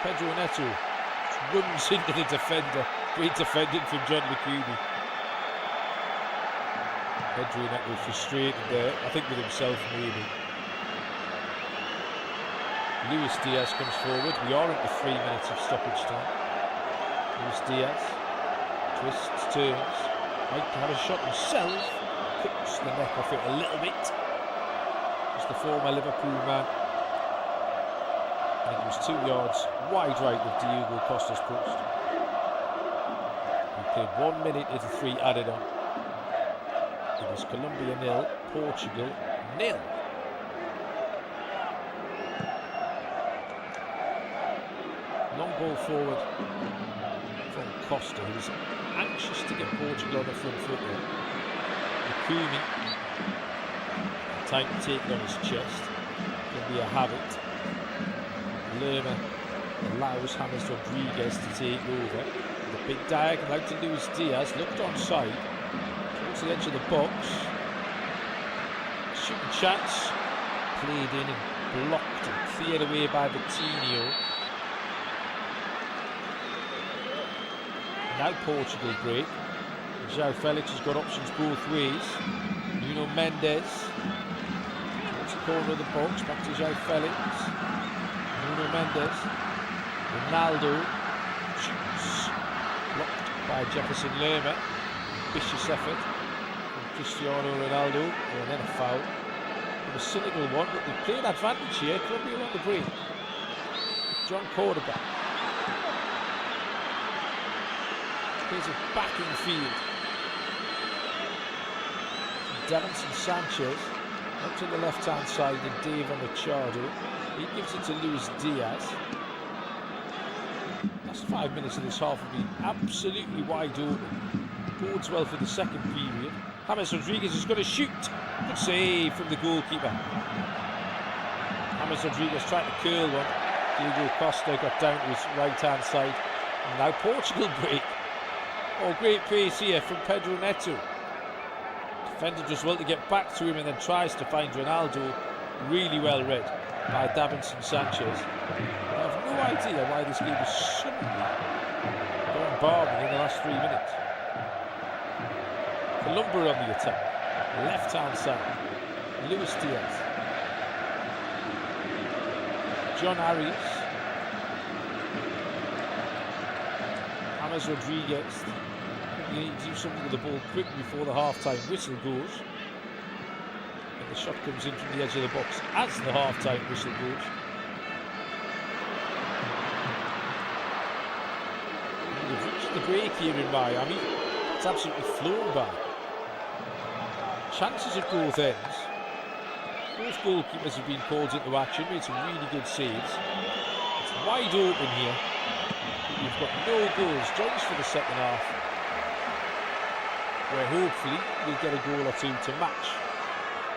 Pedro Neto runs into the defender. Great defending from John McCooney. Pedro Neto frustrated there, I think with himself maybe. Luis Díaz comes forward. We are into 3 minutes of stoppage time. Luis Díaz twists, turns, might have a shot himself, cuts the neck off it a little bit. Just the former Liverpool man. And it was 2 yards wide right of Diogo Costa's post. We played 1 minute into 3 added on. It was Colombia 0, Portugal 0. Long ball forward. Costa, who's anxious to get Portugal on the front foot there. Akumi, time to take it on his chest. Can be a habit. Lerma allows James Rodríguez to take over. The big diagonal out to Luis Díaz, looked onside. Towards the edge of the box. Shooting chance. Played in and blocked and cleared away by Vitinho. Now Portugal break. João Felix has got options both ways. Bruno Fernandes. Towards the corner of the box, back to João Felix. Bruno Fernandes. Ronaldo shoots. Blocked by Jefferson Lerma. Vicious effort from Cristiano Ronaldo. And then a foul. A cynical one, but they play an advantage here. Colombia on the break. John quarterback. Plays it back in field. Davinson Sanchez up to the left hand side and David Machado. He gives it to Luis Díaz. Last 5 minutes of this half have been absolutely wide open. Bodes well for the second period. James Rodríguez is going to shoot. Good save from the goalkeeper. James Rodríguez tried to curl one. Diego Costa got down to his right hand side. And now Portugal break. Oh, great pace here from Pedro Neto. Defender does well to get back to him and then tries to find Ronaldo. Really well read by Davinson Sanchez. I have no idea why this game is suddenly gone bargain in the last 3 minutes. Colombia on the attack. Left hand side. Luis Díaz. John Arias. James Rodríguez. You need to do something with the ball quickly before the half-time whistle goes. And the shot comes in from the edge of the box as the half-time whistle goes. And they've reached the break here in Miami. It's absolutely flown by. Chances at both ends. Both goalkeepers have been called into action, made some really good saves. It's wide open here. But you've got no goals. Joins for the second half, where hopefully we'll get a goal or two to match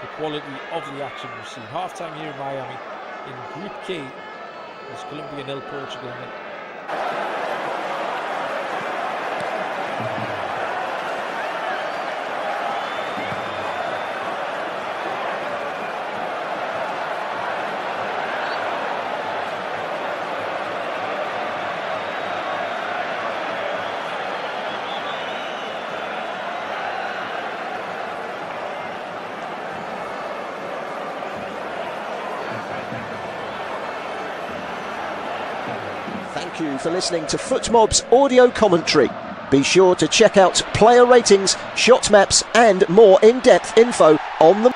the quality of the action we've seen. Half time here in Miami in Group K. It's Colombia 0, Portugal 0. Thank you for listening to FootMob's audio commentary. Be sure to check out player ratings, shot maps and more in-depth info on the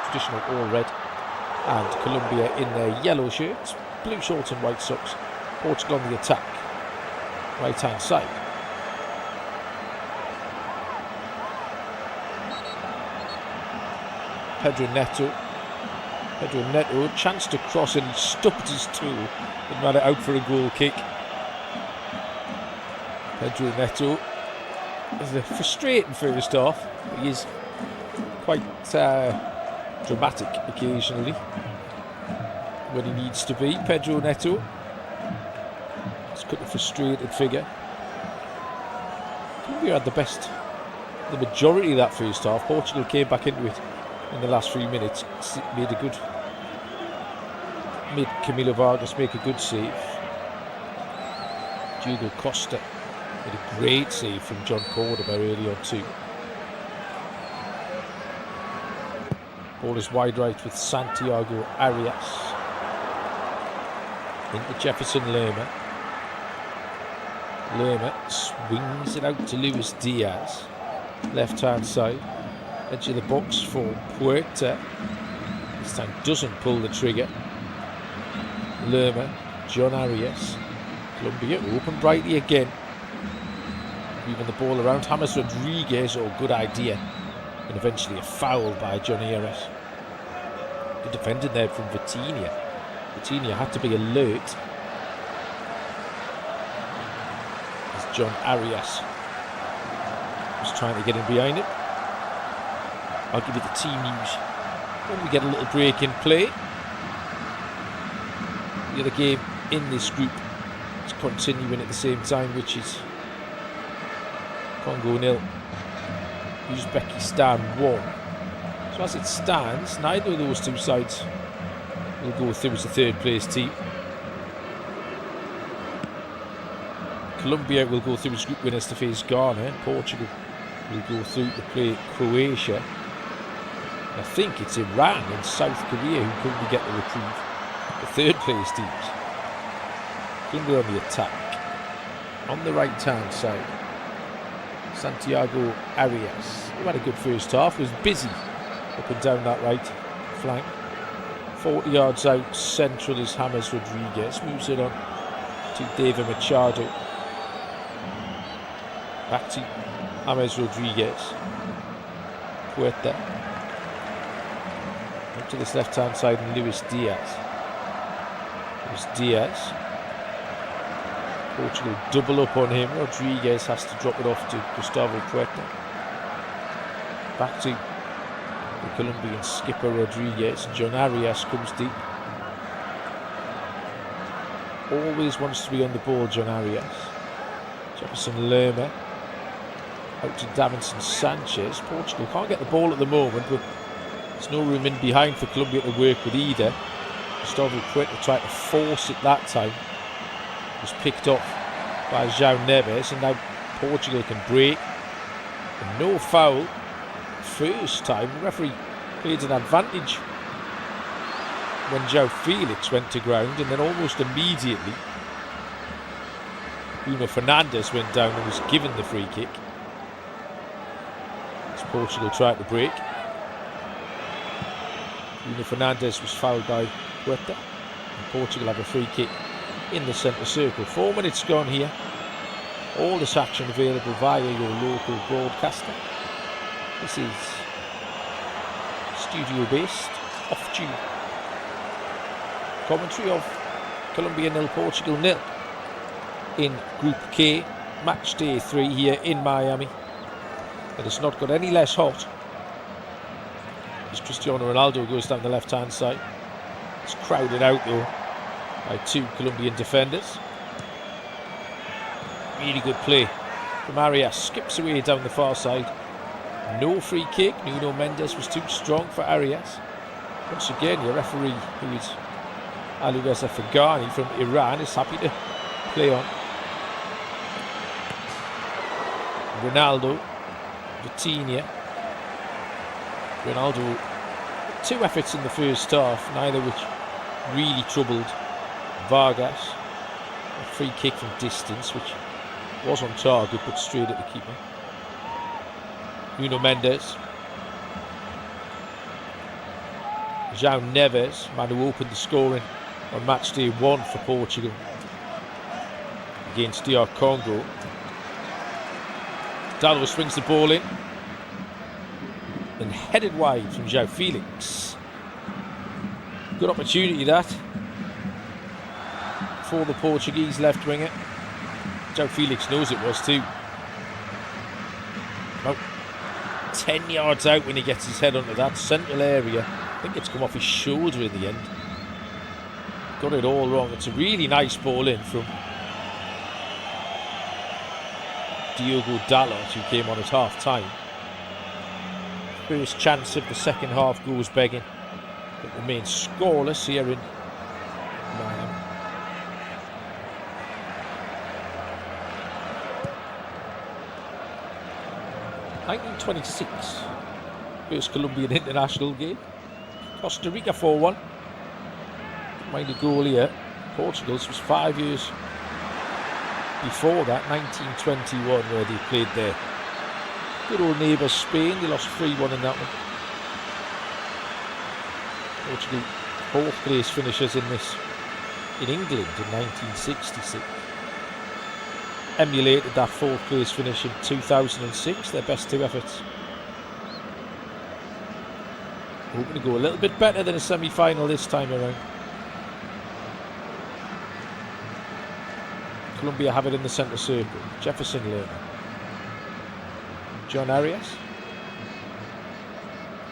Traditional all red, and Colombia in their yellow shirts, blue shorts and white socks. Portugal on the attack, right hand side. Pedro Neto, chance to cross and he stubbed his toe and ran it out for a goal kick. Pedro Neto is a frustrating first half. He is quite dramatic occasionally when he needs to be. Pedro Neto, he's got a frustrated figure. Colombia had the majority of that first half. Portugal came back into it in the last 3 minutes, made Camilo Vargas make a good save. Diogo Costa made a great save from John Cordoba early on too. Ball is wide right with Santiago Arias into Jefferson Lerma. Lerma swings it out to Luis Díaz, left hand side, edge of the box for Puerta. This time doesn't pull the trigger. Lerma, John Arias. Colombia open brightly again, moving the ball around. James Rodríguez, good idea, and eventually a foul by Johnny Arias. Good defending there from Vitinha. Vitinha had to be alert as John Arias was trying to get in behind it. I'll give you the team news when we get a little break in play. The other game in this group is continuing at the same time, which is Congo 0, Uzbekistan 1. So as it stands, neither of those two sides will go through as a third place team. Colombia will go through as group winners to face Ghana. Portugal will go through to play Croatia. I think it's Iran and South Korea who currently get the reprieve, the third place teams. Colombia on the attack. On the right hand side, Santiago Arias, who had a good first half, was busy up and down that right flank. 40 yards out central is James Rodríguez, moves it on to David Machado. Back to James Rodríguez. Puerta. Up to this left hand side and Luis Díaz. Portugal double up on him. Rodríguez has to drop it off to Gustavo Puerta. Back to the Colombian skipper Rodríguez. John Arias comes deep. Always wants to be on the ball, John Arias. Jefferson Lerma. Out to Davinson Sanchez. Portugal can't get the ball at the moment, but there's no room in behind for Colombia to work with either. Gustavo Puerta tried to force it that time. Was picked off by João Neves, and now Portugal can break. And no foul. First time, the referee played an advantage when João Felix went to ground, and then almost immediately Bruno Fernandes went down and was given the free kick as Portugal tried to break. Bruno Fernandes was fouled by Puerta, and Portugal have a free kick in the centre circle. 4 minutes gone here. All this action available via your local broadcaster. This is studio-based, off-tune commentary of Colombia 0, Portugal 0 in Group K, match day 3 here in Miami. It has not got any less hot as Cristiano Ronaldo goes down the left-hand side. It's crowded out though by 2 Colombian defenders. Really good play from Arias. Skips away down the far side. No free kick. Nuno Mendes was too strong for Arias. Once again, your referee, who is Alireza Fagani from Iran, is happy to play on. Ronaldo, Vitinha. Ronaldo, 2 efforts in the first half, neither which really troubled Vargas. A free kick from distance, which was on target but straight at the keeper. Nuno Mendes. João Neves, man who opened the scoring on match day 1 for Portugal against DR Congo. Dallo swings the ball in and headed wide from João Felix. Good opportunity that for the Portuguese left winger. João Felix knows it was too. About 10 yards out when he gets his head onto that central area. I think it's come off his shoulder in the end. Got it all wrong. It's a really nice ball in from Diogo Dalot, who came on at half time. First chance of the second half goes begging. It remains scoreless here in Miami. (1926) first Colombian international game. Costa Rica 4-1. Mind a goal here. Portugal's was 5 years before that, 1921, where they played there. Good old neighbour Spain, they lost 3-1 in that one. Portugal 4th place finishers in this in England in 1966. Emulated that 4th place finish in 2006, their best 2 efforts. Hoping to go a little bit better than a semi-final this time around. Colombia have it in the centre circle. Jefferson Lerma. John Arias.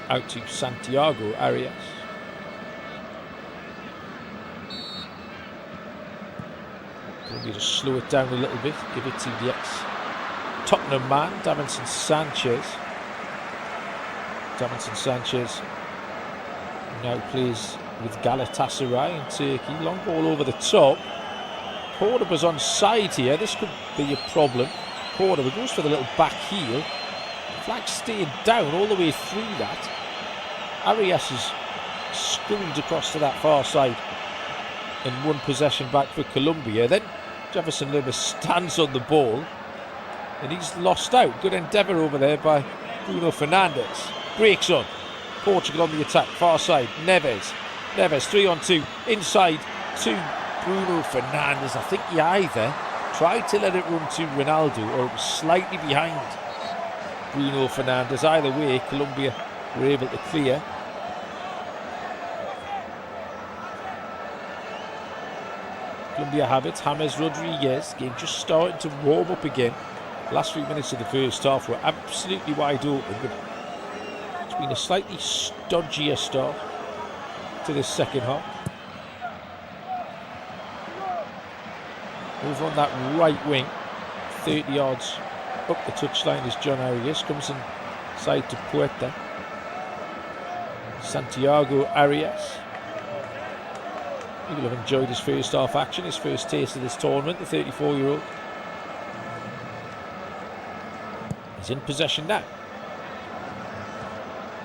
Out to Santiago Arias. Colombia to slow it down a little bit. Give it to the ex-Tottenham man, Davinson Sanchez. Davinson Sanchez now plays with Galatasaray in Turkey. Long ball over the top. Cordoba's on side here. This could be a problem. Cordoba goes for the little back heel. The flag staying down all the way through that. Arias is screwed across to that far side. and 1 possession back for Colombia. Then Jefferson Lerma stands on the ball and he's lost out. Good endeavour over there by Bruno Fernandes. Breaks on. Portugal on the attack, far side. Neves 3-on-2 inside to Bruno Fernandes. I think he either tried to let it run to Ronaldo or it was slightly behind Bruno Fernandes. Either way, Colombia were able to clear. Colombia have it. James Rodríguez, game just starting to warm up again. Last 3 minutes of the first half were absolutely wide open, but it's been a slightly stodgier start to this second half. Over on that right wing, 30 yards up the touchline is John Arias. Comes inside to Puerta. Santiago Arias. He will have enjoyed his first half action, his first taste of this tournament, the 34-year-old. He's in possession now.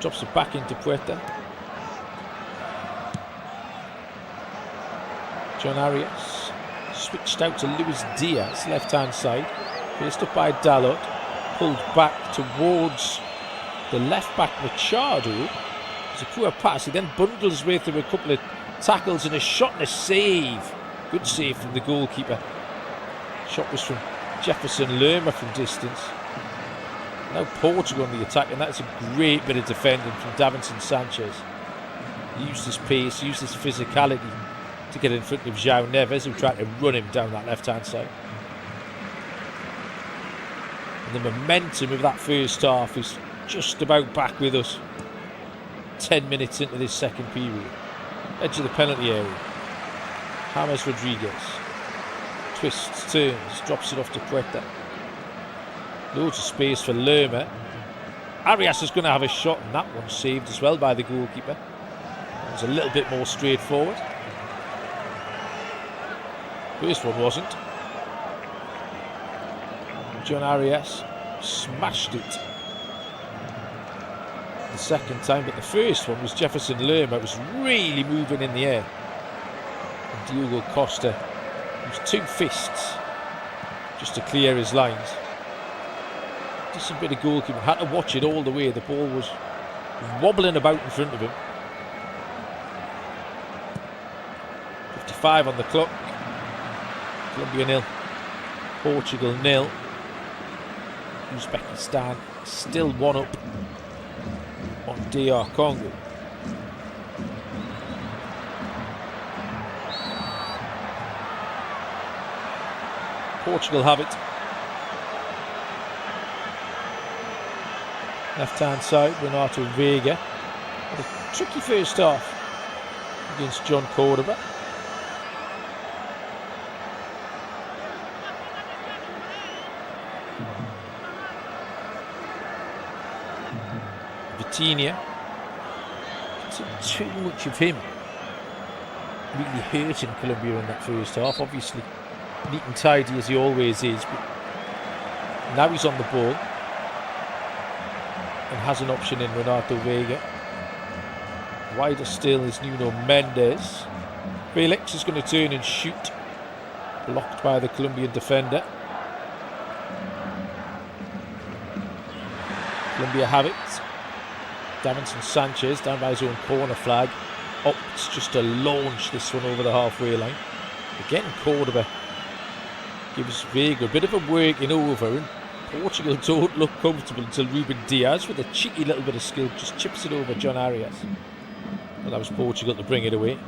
Drops it back into Puerta. John Arias switched out to Luis Díaz, left-hand side. Faced up by Dalot. Pulled back towards the left-back Machado. It's a poor pass. He then bundles his way through a couple of tackles and a shot and a save. Good save from the goalkeeper. Shot was from Jefferson Lerma from distance. Now Portugal on the attack, and that's a great bit of defending from Davinson Sanchez. Used his pace, used his physicality to get in front of João Neves, who tried to run him down that left-hand side. And the momentum of that first half is just about back with us. 10 minutes into this second period. Edge of the penalty area. James Rodríguez. Twists, turns, drops it off to Puerta. Loads of space for Lerma. Arias is going to have a shot, and that one's saved as well by the goalkeeper. It was a little bit more straightforward. First one wasn't. John Arias smashed it the second time, but the first one was Jefferson Lerma. It was really moving in the air. And Diogo Costa used 2 fists just to clear his lines. Decent bit of goalkeeping. Had to watch it all the way. The ball was wobbling about in front of him. 55 on the clock. Colombia 0, Portugal 0. Uzbekistan still 1 up on DR Congo. Portugal have it. Left-hand side, Renato Vega. Had a tricky first half against John Cordoba. Vitinha. Too much of him really hurting Colombia in that first half. Obviously, neat and tidy as he always is, but now he's on the ball and has an option in Renato Vega. Wider still is Nuno Mendes. Felix is going to turn and shoot. Blocked by the Colombian defender. Colombia have it. Davinson Sanchez down by his own corner flag. Opts just to launch this one over the halfway line. Again, Cordoba gives Vega a bit of a working over, and Portugal don't look comfortable until Ruben Diaz, with a cheeky little bit of skill, just chips it over John Arias. Well, that was Portugal to bring it away.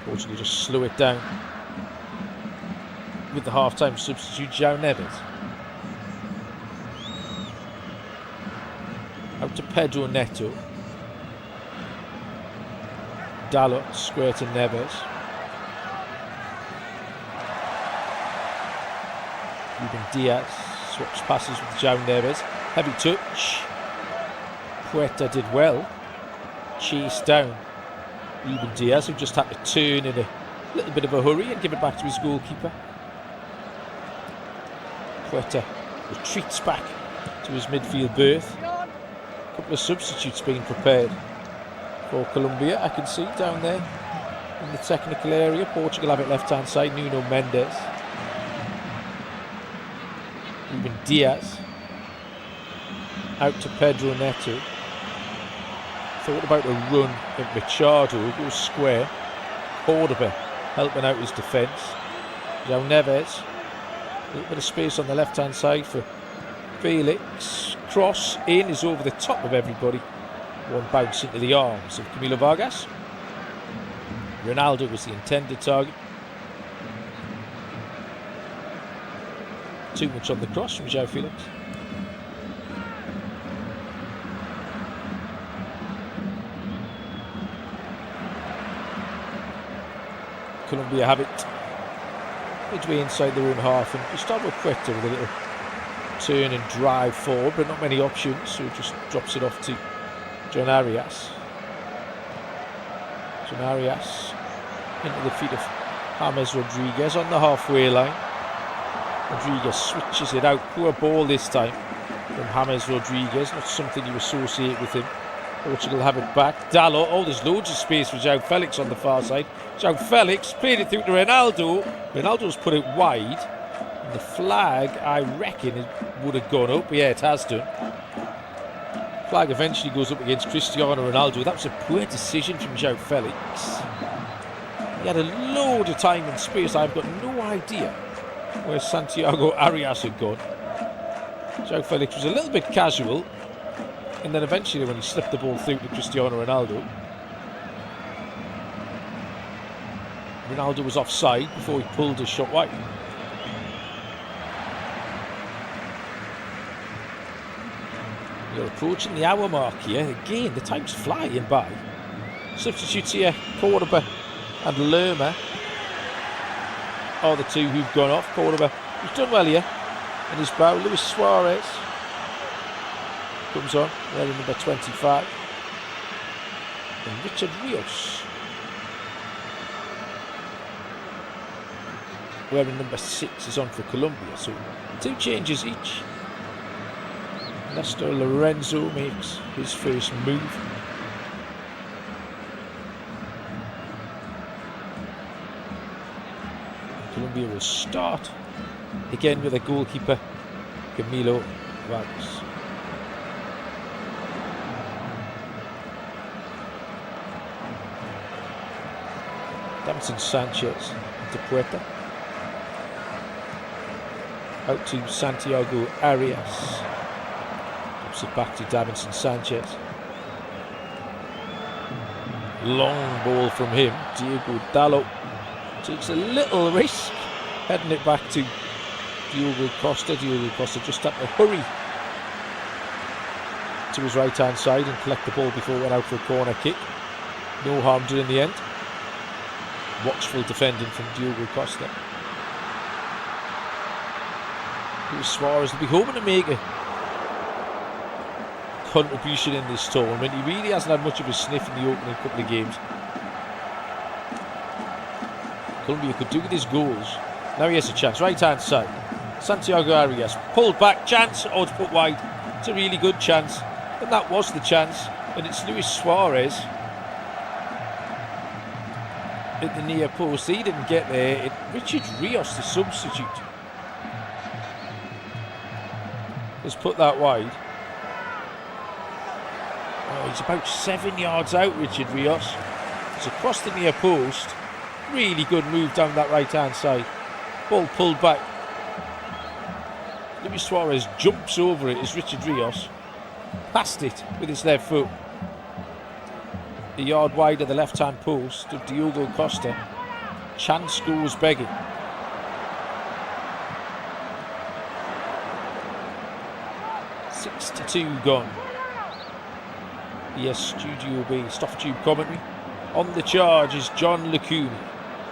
Portugal just slow it down with the half-time substitute João Neves. Out to Pedro Neto. Dalot square to Neves. Ruben Diaz swaps passes with João Neves. Heavy touch. Puerta did well. Chased down Ruben Diaz, who just had to turn in a little bit of a hurry and give it back to his goalkeeper. Puerta retreats back to his midfield berth. A couple of substitutes being prepared for Colombia. I can see down there in the technical area. Portugal have it left-hand side. Nuno Mendes. Even Diaz. Out to Pedro Neto. Thought about a run at Machado. Goes square. Cordoba helping out his defence. João Neves. A little bit of space on the left-hand side for Felix. Cross in is over the top of everybody. One bounce into the arms of Camilo Vargas. Ronaldo was the intended target. Too much on the cross from João Felix. Colombia have it midway inside their own half, and Gustavo Cuesta with a little turn and drive forward, but not many options, so just drops it off to John Arias. John Arias into the feet of James Rodríguez on the halfway line. Rodríguez switches it out. Poor ball this time from James Rodríguez, not something you associate with him. Portugal have it back. Dalot, oh, there's loads of space for João Felix on the far side. João Felix played it through to Ronaldo. Ronaldo's put it wide. And the flag, I reckon, it would have gone up. Yeah, it has done. Flag eventually goes up against Cristiano Ronaldo. That was a poor decision from João Felix. He had a load of time and space. I've got no idea where Santiago Arias had gone. João Felix was a little bit casual. And then eventually when he slipped the ball through to Cristiano Ronaldo, Ronaldo was offside before he pulled his shot wide. You're approaching the hour mark here. Again, the time's flying by. Substitutes here, Cordoba and Lerma are the two who've gone off. Cordoba, who's done well here in his bow. Luis Suarez comes on, wearing number 25. And Richard Rios wearing number 6 is on for Colombia. So 2 changes each. Nestor Lorenzo makes his first move. And Colombia will start again with a goalkeeper, Camilo Vargas. Davinson Sanchez into Puerta. Out to Santiago Arias. Drops it back to Davinson Sanchez. Long ball from him. Diego Dalot takes a little risk, heading it back to Diogo Costa. Diogo Costa just had to hurry to his right hand side and collect the ball before it went out for a corner kick. No harm done in the end. Watchful defending from Diogo Costa. Luis Suarez will be hoping to make a contribution in this tournament. He really hasn't had much of a sniff in the opening couple of games. Colombia could do with his goals. Now he has a chance. Right hand side. Santiago Arias pulled back. Chance. Oh, it's put wide. It's a really good chance. And that was the chance. And it's Luis Suarez at the near post. He didn't get there. Richard Rios, the substitute, has put that wide. Oh, he's about 7 yards out, Richard Rios. It's across the near post. Really good move down that right hand side. Ball pulled back. Luis Suarez jumps over it as Richard Rios passed it with his left foot. A yard wide of the left hand post of Diogo Costa. Chance goes begging. .62 gone. Yes, Studio B, Stuff Tube commentary. On the charge is John Lacuna.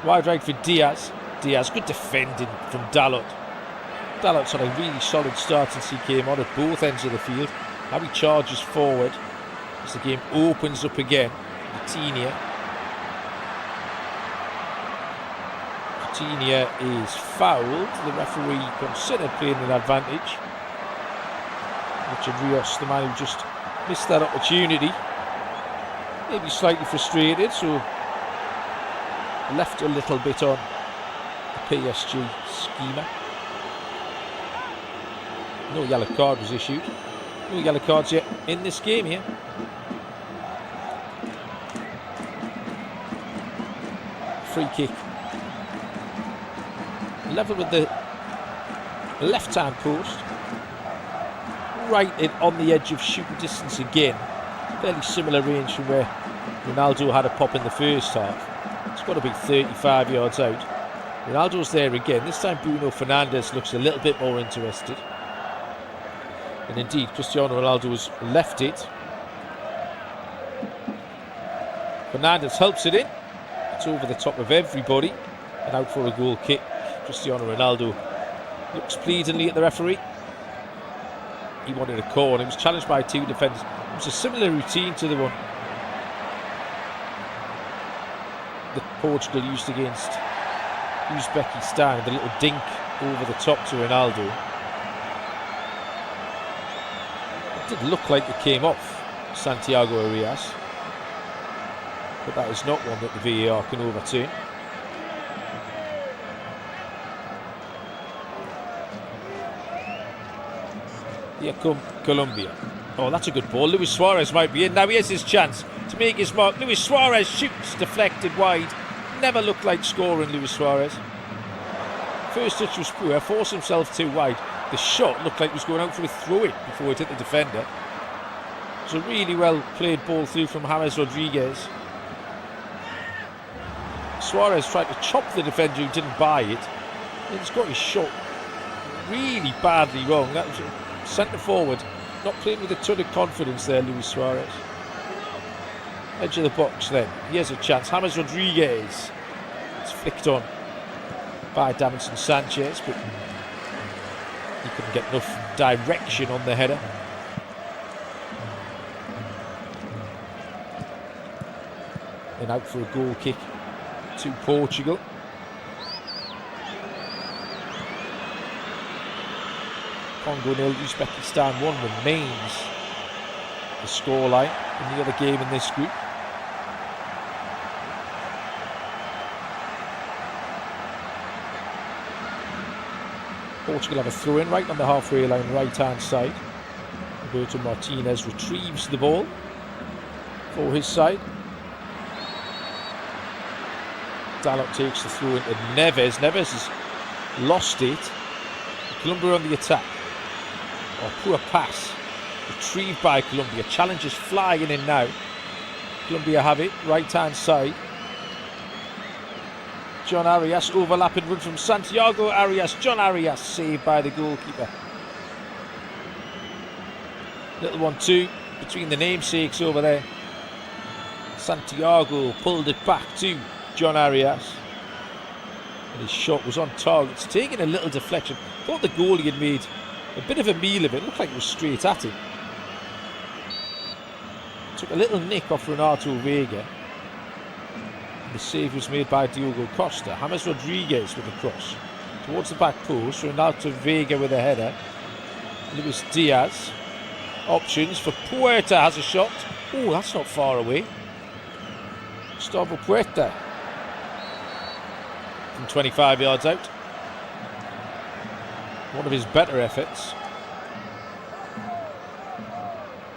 Wide right for Diaz. Diaz, good defending from Dalot. Dalot's had a really solid start since he came on at both ends of the field. Now he charges forward as the game opens up again. Coutinho is fouled. The referee considered playing an advantage. Richard Rios, the man who just missed that opportunity. maybe slightly frustrated, so left a little bit on the PSG schema. No yellow card was issued. No yellow cards yet in this game here. Free kick. Level with the left-hand post. Right in on the edge of shooting distance again. Fairly similar range from where Ronaldo had a pop in the first half. It's got to be 35 yards out. Ronaldo's there again. This time Bruno Fernandes looks a little bit more interested. And indeed, Cristiano Ronaldo has left it. Fernandes helps it in. It's over the top of everybody. And out for a goal kick. Cristiano Ronaldo looks pleadingly at the referee. He wanted a corner. He was challenged by two defenders. It was a similar routine to the one that Portugal used against Uzbekistan. The little dink over the top to Ronaldo. It did look like it came off Santiago Arias, but that is not one that the VAR can overturn. Here come Colombia. Oh, that's a good ball. Luis Suarez might be in. Now here's his chance to make his mark. Luis Suarez shoots, deflected wide. Never looked like scoring, Luis Suarez. First touch was poor, forced himself too wide. The shot looked like he was going out for a throw-in before it hit the defender. It was a really well played ball through from James Rodríguez. Suarez tried to chop the defender who didn't buy it. He's got his shot really badly wrong. That was centre forward, not playing with a ton of confidence there, Luis Suarez. Edge of the box then. Here's a chance. James Rodríguez. It's flicked on by Davinson Sanchez, but he couldn't get enough direction on the header. And out for a goal kick to Portugal. Congo 0, Uzbekistan 1 remains the scoreline in the other game in this group. Portugal have a throw-in right on the halfway line, right-hand side. Roberto Martinez retrieves the ball for his side. Dalot takes the throw into Neves. Neves has lost it. Colombia on the attack. Oh, poor pass. Retrieved by Colombia. Challengers flying in now. Colombia have it. Right-hand side. John Arias, overlapping run from Santiago Arias. John Arias saved by the goalkeeper. Little 1-2 between the namesakes over there. Santiago pulled it back to John Arias. And his shot was on target. It's taking a little deflection. Thought the goalie had made a bit of a meal of it. Looked like it was straight at him. Took a little nick off Renato Vega. The save was made by Diogo Costa. James Rodríguez with a cross towards the back post. Renato Vega with a header. Luis Díaz. Options for Puerta, has a shot. Oh, that's not far away. Gustavo Puerta from 25 yards out. One of his better efforts.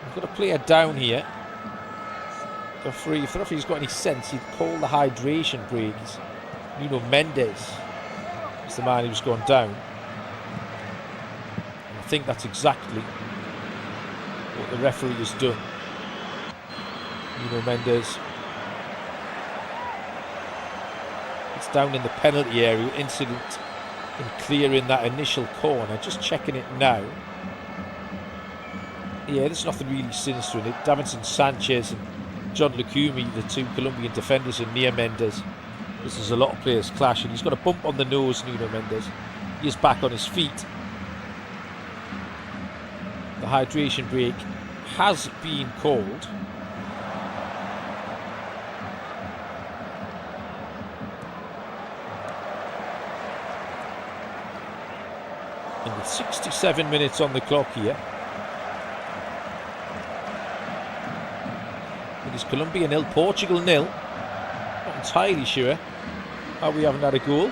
We've got a player down here. If the referee's got any sense, he'd call the hydration break. Nuno Mendes is the man who's gone down. And I think that's exactly what the referee has done. Nuno Mendes. It's down in the penalty area. Incident in clearing that initial corner. Just checking it now. Yeah, there's nothing really sinister in it. Davinson Sanchez and John Lukumi, the two Colombian defenders, and near Mendes. This is a lot of players clashing. He's got a bump on the nose, Nuno Mendes. He is back on his feet. The hydration break has been called. And with 67 minutes on the clock here, It is Colombia 0, Portugal 0. Not entirely sure how we haven't had a goal.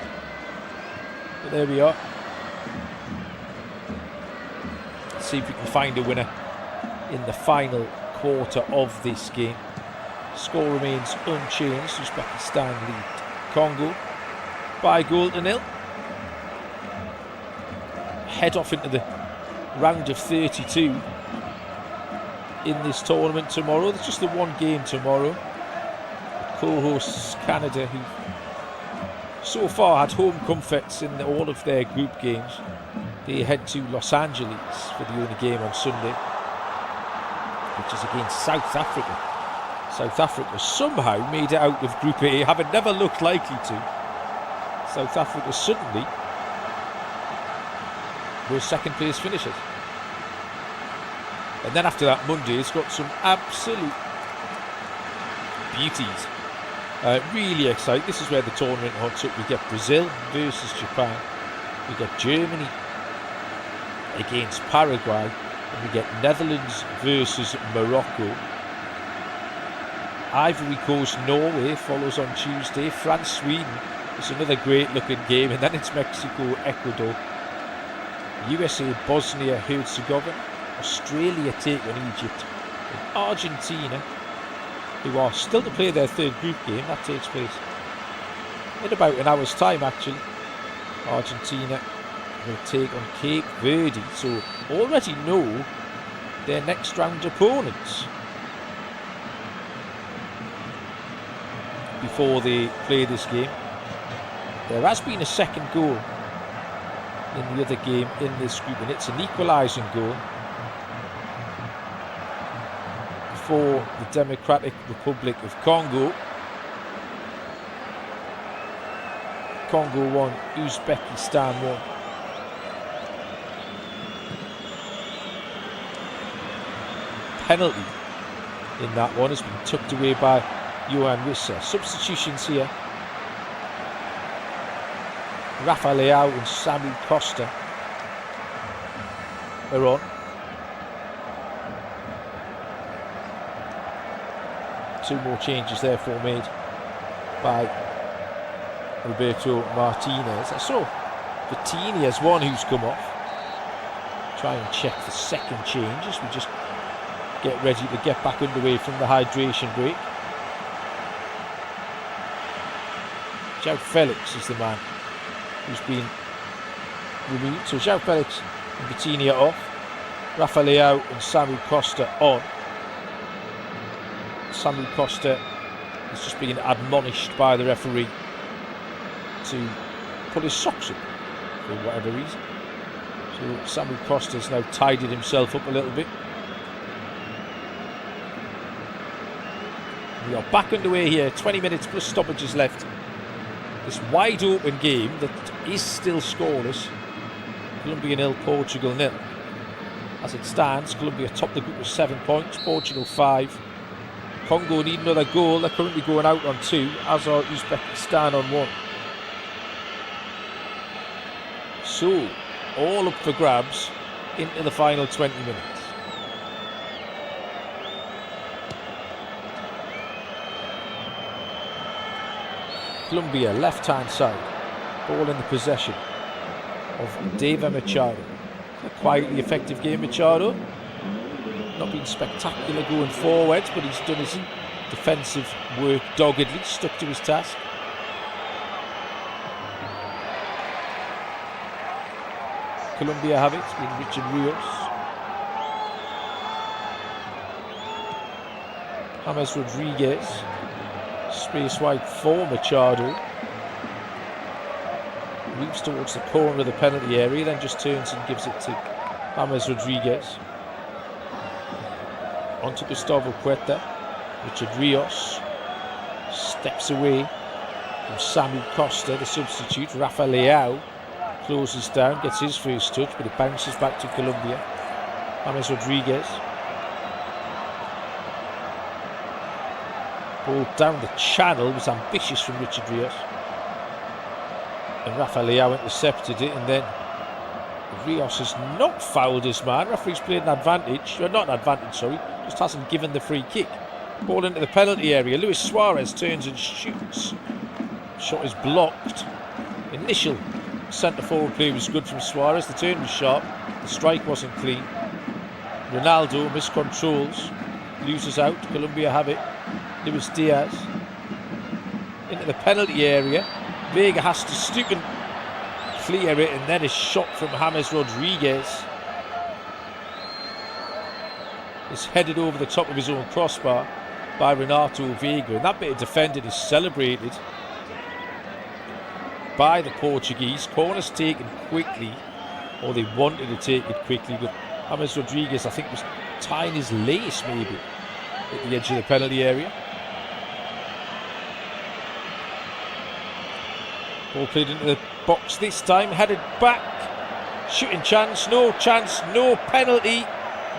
But there we are. Let's see if we can find a winner in the final quarter of this game. Score remains unchanged. Uzbekistan lead Congo by 1-0. Head off into the round of 32 in this tournament tomorrow. There's just the one game tomorrow. Co-hosts Canada, who so far had home comforts in all of their group games. They head to Los Angeles for the only game on Sunday, which is against South Africa. South Africa somehow made it out of Group A, having never looked likely to. South Africa suddenly were second place finishers. And then after that, Monday's got some absolute beauties. Really exciting. This is where the tournament hooks up. We get Brazil versus Japan. We get Germany against Paraguay. And we get Netherlands versus Morocco. Ivory Coast, Norway follows on Tuesday. France, Sweden. It's another great looking game. And then it's Mexico, Ecuador. USA, Bosnia, Herzegovina. Australia take on Egypt. And Argentina, who are still to play their third group game, that takes place in about an hour's time actually. Argentina will take on Cape Verde, so already know their next round opponents before they play this game. There has been a second goal in the other game in this group, and it's an equalising goal for the Democratic Republic of Congo. Congo 1, Uzbekistan 1. Penalty in that one has been tucked away by Johan Wissa. Substitutions here. Rafa Leao and Samu Costa are on. Two more changes therefore made by Roberto Martinez. I saw Bettini as one who's come off. Try and check the second change as we just get ready to get back underway from the hydration break. João Felix is the man who's been removed. So João Felix and Bettini are off. Rafa Leao and Samu Costa on. Samu Costa is just being admonished by the referee to pull his socks up for whatever reason. So Samu Costa's now tidied himself up a little bit. We are back underway here, 20 minutes plus stoppages left. This wide open game that is still scoreless. Colombia 0, Portugal 0. As it stands, Colombia top the group with 7 points, Portugal 5. Congo need another goal. They're currently going out on 2, as are Uzbekistan on 1. So, all up for grabs into the final 20 minutes. Colombia, left-hand side. Ball in the possession of David Machado. A quietly effective game, Machado. Not been spectacular going forwards, but he's done his defensive work doggedly, stuck to his task. Colombia have it, with Richard Rios. James Rodríguez, space wide for Machado. Moves towards the corner of the penalty area, then just turns and gives it to James Rodríguez. Onto Gustavo Cueta. Richard Rios steps away from Samu Costa, the substitute. Rafa Leao closes down, gets his first touch, but it bounces back to Colombia. James Rodríguez. Ball down the channel was ambitious from Richard Rios. And Rafa Leao intercepted it, and then Rios has not fouled his man. Referee's played an advantage, or not an advantage, sorry, just hasn't given the free kick. Ball into the penalty area. Luis Suarez turns and shoots. Shot is blocked. Initial centre forward play was good from Suarez. The turn was sharp. The strike wasn't clean. Ronaldo miscontrols. Loses out. Colombia have it. Luis Díaz. Into the penalty area. Vega has to stoop and clear it, and then a shot from James Rodríguez is headed over the top of his own crossbar by Renato Vega, and that bit of defending is celebrated by the Portuguese. Corner's taken quickly, or they wanted to take it quickly, but James Rodríguez, I think, was tying his lace maybe at the edge of the penalty area. Ball played into the box this time, headed back, shooting chance, no penalty.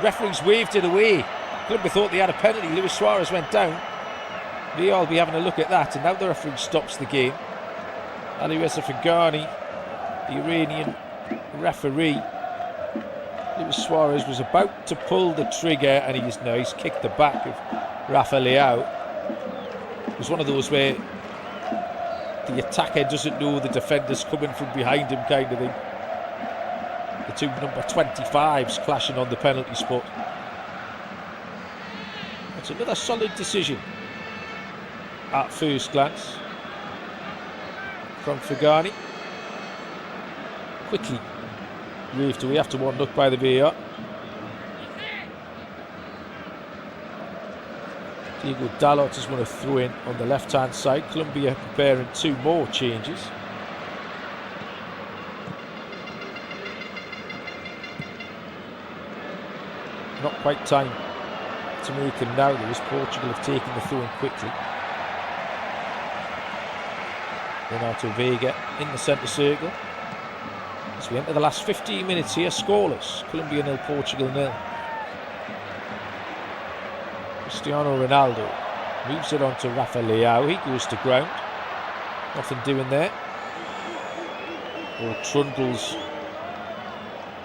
Referees waved it away. Colombia thought they had a penalty. Luis Suarez went down. VAR will be having a look at that, and now the referee stops the game. Alireza Fagani, the Iranian referee. Luis Suarez was about to pull the trigger, and he's kicked the back of Rafa Leao. It was one of those where the attacker doesn't know the defender's coming from behind him kind of thing. The two number 25s clashing on the penalty spot. It's another solid decision at first glance from Fagani. Quickly waved away after one look by the VAR. Diego Dalot has won a throw-in on the left-hand side. Colombia preparing two more changes. Not quite time to make him now, though, as Portugal have taken the throw-in quickly. Renato Vega in the centre circle. As we enter the last 15 minutes here, scoreless. Colombia 0, Portugal 0. Cristiano Ronaldo moves it on to Rafa Leao. He goes to ground. Nothing doing there. Ball trundles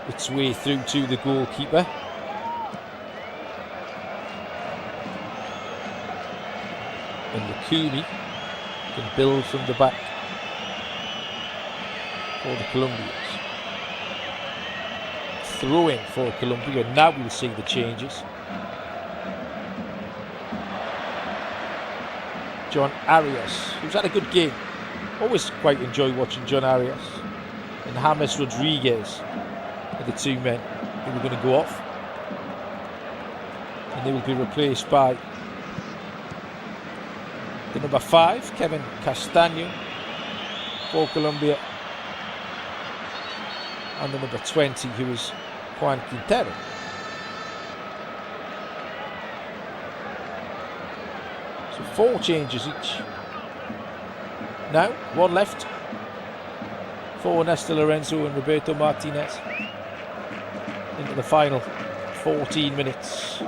its way through to the goalkeeper. And Lukumi can build from the back for the Colombians. Throwing for Colombia. Now we'll see the changes. John Arias, who's had a good game. Always quite enjoy watching John Arias. And James Rodríguez are the two men who are going to go off. And they will be replaced by the number 5, Kevin Castaño, for Colombia. And the number 20, who is Juan Quintero. So 4 changes each. Now, one left for Néstor Lorenzo and Roberto Martinez into the final 14 minutes.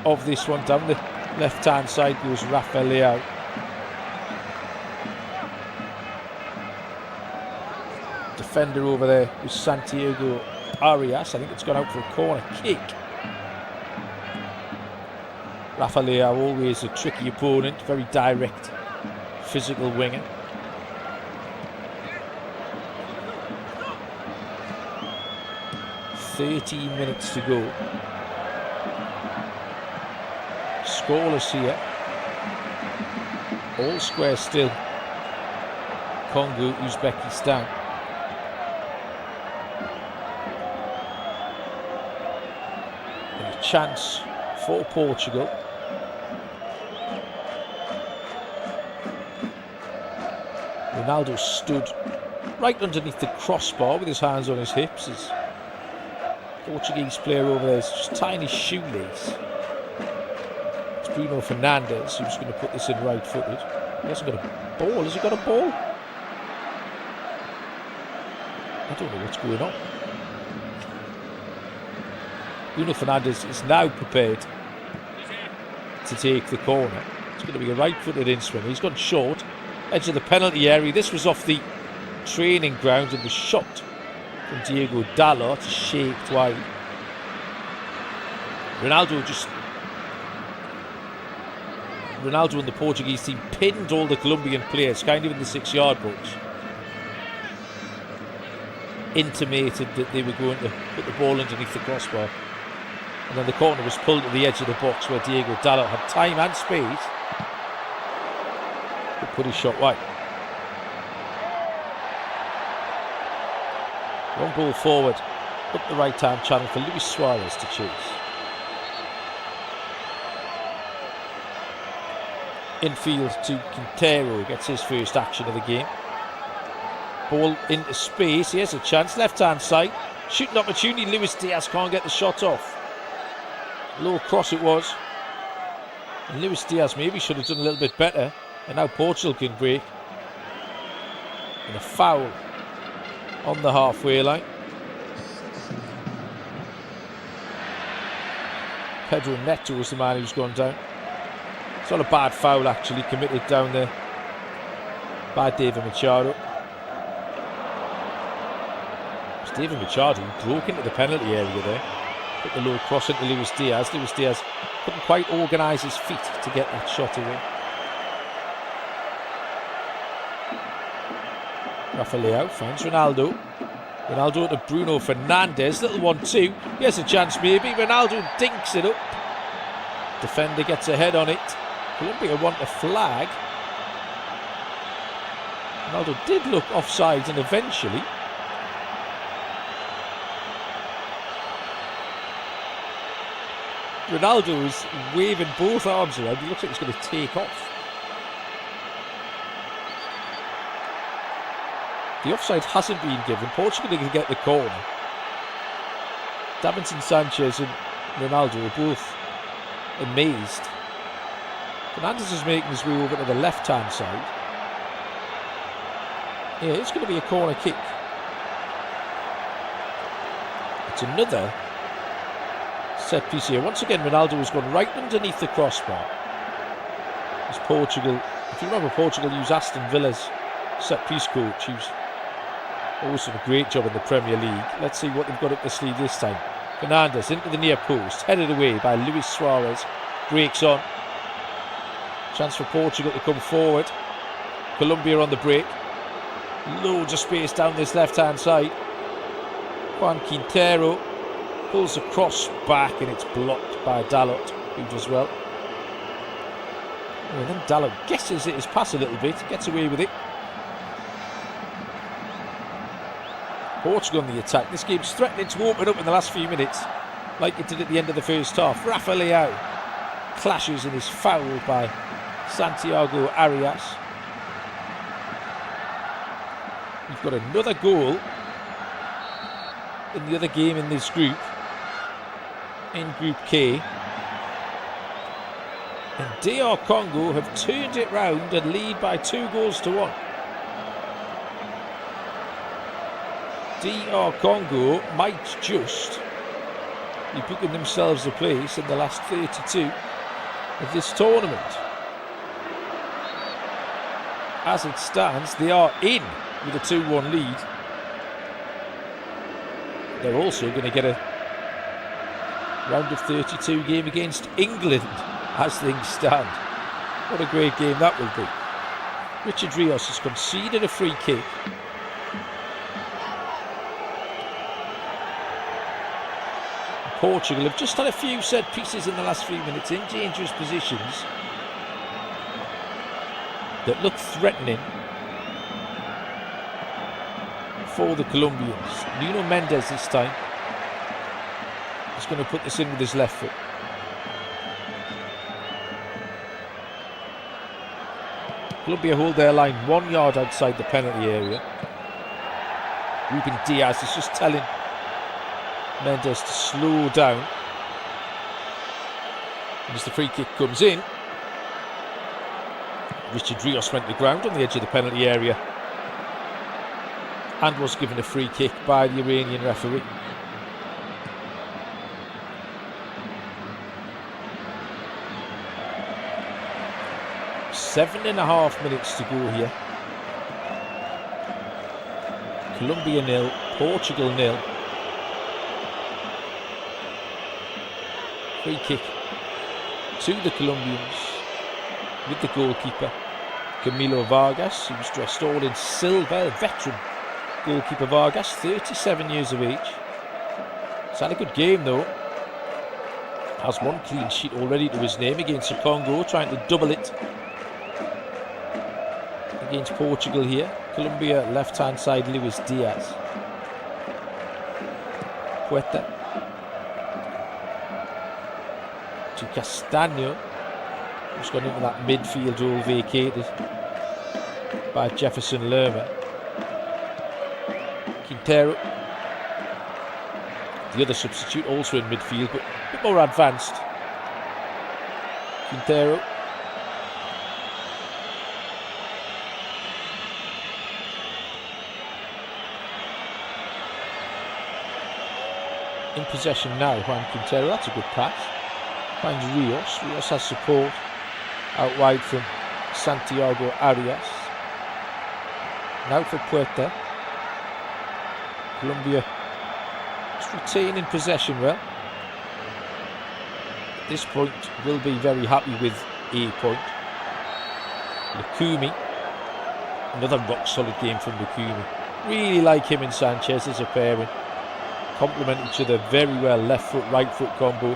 Of this one. Down the left-hand side goes Rafa Leao. Defender over there was Santiago Arias. I think it's gone out for a corner kick. Rafa Leao, always a tricky opponent, very direct, physical winger. "13 minutes to go. Scoreless here. All square still. Congo, Uzbekistan. And a chance for Portugal. Ronaldo stood right underneath the crossbar with his hands on his hips. His Portuguese player over there is just tying his shoelace. It's Bruno Fernandes who's going to put this in right-footed. He hasn't got a ball. Has he got a ball? I don't know what's going on. Bruno Fernandes is now prepared to take the corner. It's going to be a right-footed in-swing. He's gone short. Edge of the penalty area. This was off the training ground, and the shot from Diego Dalot, shaped wide. Ronaldo and the Portuguese team pinned all the Colombian players kind of in the 6-yard box. Intimated that they were going to put the ball underneath the crossbar. And then the corner was pulled to the edge of the box where Diego Dalot had time and space to put his shot wide. Long ball forward, up the right-hand channel for Luis Suarez to chase. Infield to Quintero, gets his first action of the game. Ball into space, here's a chance, left-hand side. Shooting opportunity, Luis Díaz can't get the shot off. Low cross it was. And Luis Díaz maybe should have done a little bit better. And now Portugal can break. And a foul on the halfway line. Pedro Neto was the man who's gone down. It's not a bad foul actually committed down there by David Machado. It's David Machado who broke into the penalty area there. Put the low cross into Luis Díaz. Luis Díaz couldn't quite organise his feet to get that shot away. Rafael finds Ronaldo. Ronaldo to Bruno Fernandes. Little 1-2. Here's a chance maybe. Ronaldo dinks it up. Defender gets a head on it. Colombia want a flag. Ronaldo did look offside and eventually Ronaldo is waving both arms around. He looks like he's going to take off. The offside hasn't been given. Portugal can get the corner. Davinson Sanchez and Ronaldo are both amazed. Fernandes is making his way over to the left-hand side. Yeah, it's going to be a corner kick. It's another set piece here. Once again, Ronaldo has gone right underneath the crossbar. As Portugal, if you remember, Portugal used Aston Villa's set piece coach, who's always done a great job in the Premier League. Let's see what they've got up their sleeve this time. Fernandes into the near post, headed away by Luis Suarez. Breaks on. Chance for Portugal to come forward. Colombia on the break. Loads of space down this left-hand side. Juan Quintero pulls the cross back and it's blocked by Dalot, who does well. And then Dalot guesses it his pass a little bit, gets away with it. Portugal on the attack. This game's threatening to open up in the last few minutes, like it did at the end of the first half. Rafael clashes and is fouled by Santiago Arias. We've got another goal in the other game in this group, in Group K. And DR Congo have turned it round and lead by 2-1. DR Congo might just be booking themselves a place in the last 32 of this tournament. As it stands, they are in with a 2-1 lead. They're also going to get a round of 32 game against England as things stand. What a great game that will be. Richard Rios has conceded a free kick. Portugal have just had a few set pieces in the last few minutes in dangerous positions that look threatening for the Colombians. Nuno Mendes this time is going to put this in with his left foot. Colombia hold their line 1 yard outside the penalty area. Ruben Diaz is just telling Mendes to slow down. And as the free kick comes in, Richard Rios went to ground on the edge of the penalty area and was given a free kick by the Iranian referee. Seven and a half minutes to go here. Colombia 0, Portugal 0. Free kick to the Colombians with the goalkeeper Camilo Vargas, who's dressed all in silver. Veteran goalkeeper Vargas, 37 years of age. He's had a good game though. Has one clean sheet already to his name against the Congo, trying to double it against Portugal here. Colombia left hand side, Luis Díaz. Puerta to Castaño, who's gone into that midfield role vacated by Jefferson Lerma. Quintero, the other substitute, also in midfield, but a bit more advanced. Quintero. In possession now, Juan Quintero. That's a good pass. Finds Rios. Rios has support out wide from Santiago Arias. Now for Puerta. Colombia just retaining possession well. At this point, will be very happy with a point. Lukumi. Another rock solid game from Lukumi. Really like him and Sanchez as a pairing. Complement each other very well. Left foot, right foot combo.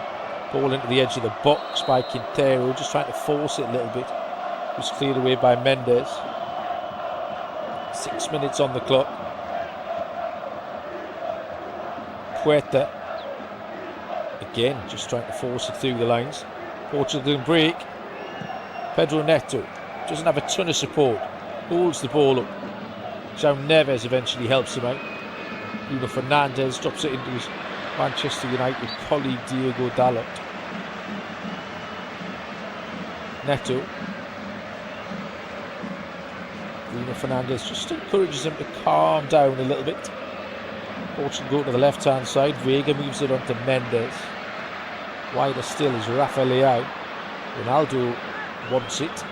Ball into the edge of the box by Quintero, just trying to force it a little bit. It was cleared away by Mendes. 6 minutes on the clock. Puerta again, just trying to force it through the lines. Portugal break. Pedro Neto doesn't have a ton of support. Holds the ball up. João Neves eventually helps him out. Bruno Fernandes drops it into his Manchester United colleague Diego Dalot. Neto. Bruno Fernandes just encourages him to calm down a little bit. Portugal go to the left hand side. Vega moves it on to Mendes. Wider still is Rafael. Ronaldo wants it.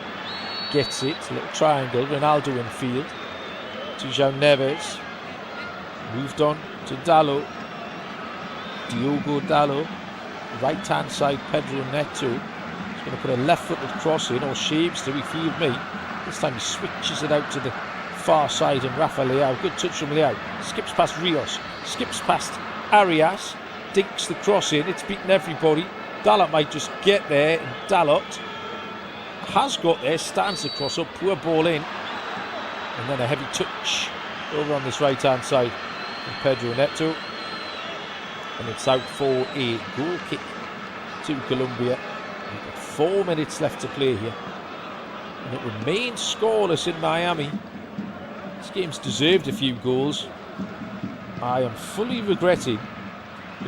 Gets it. A little triangle. Ronaldo in field. To João Neves. Moved on to Dalot. Diogo Dalot. Right hand side Pedro Neto. He's going to put a left footed cross in, or shaves to, he field me. This time he switches it out to the far side, and Rafael, good touch from Leao. Skips past Rios. Skips past Arias. Dinks the cross in. It's beaten everybody. Dalot might just get there, and Dalot has got there. Stands the cross up. Poor ball in. And then a heavy touch over on this right hand side from Pedro Neto, and it's out for a goal kick to Colombia. We've got 4 minutes left to play here, and it remains scoreless in Miami. This game's deserved a few goals. I am fully regretting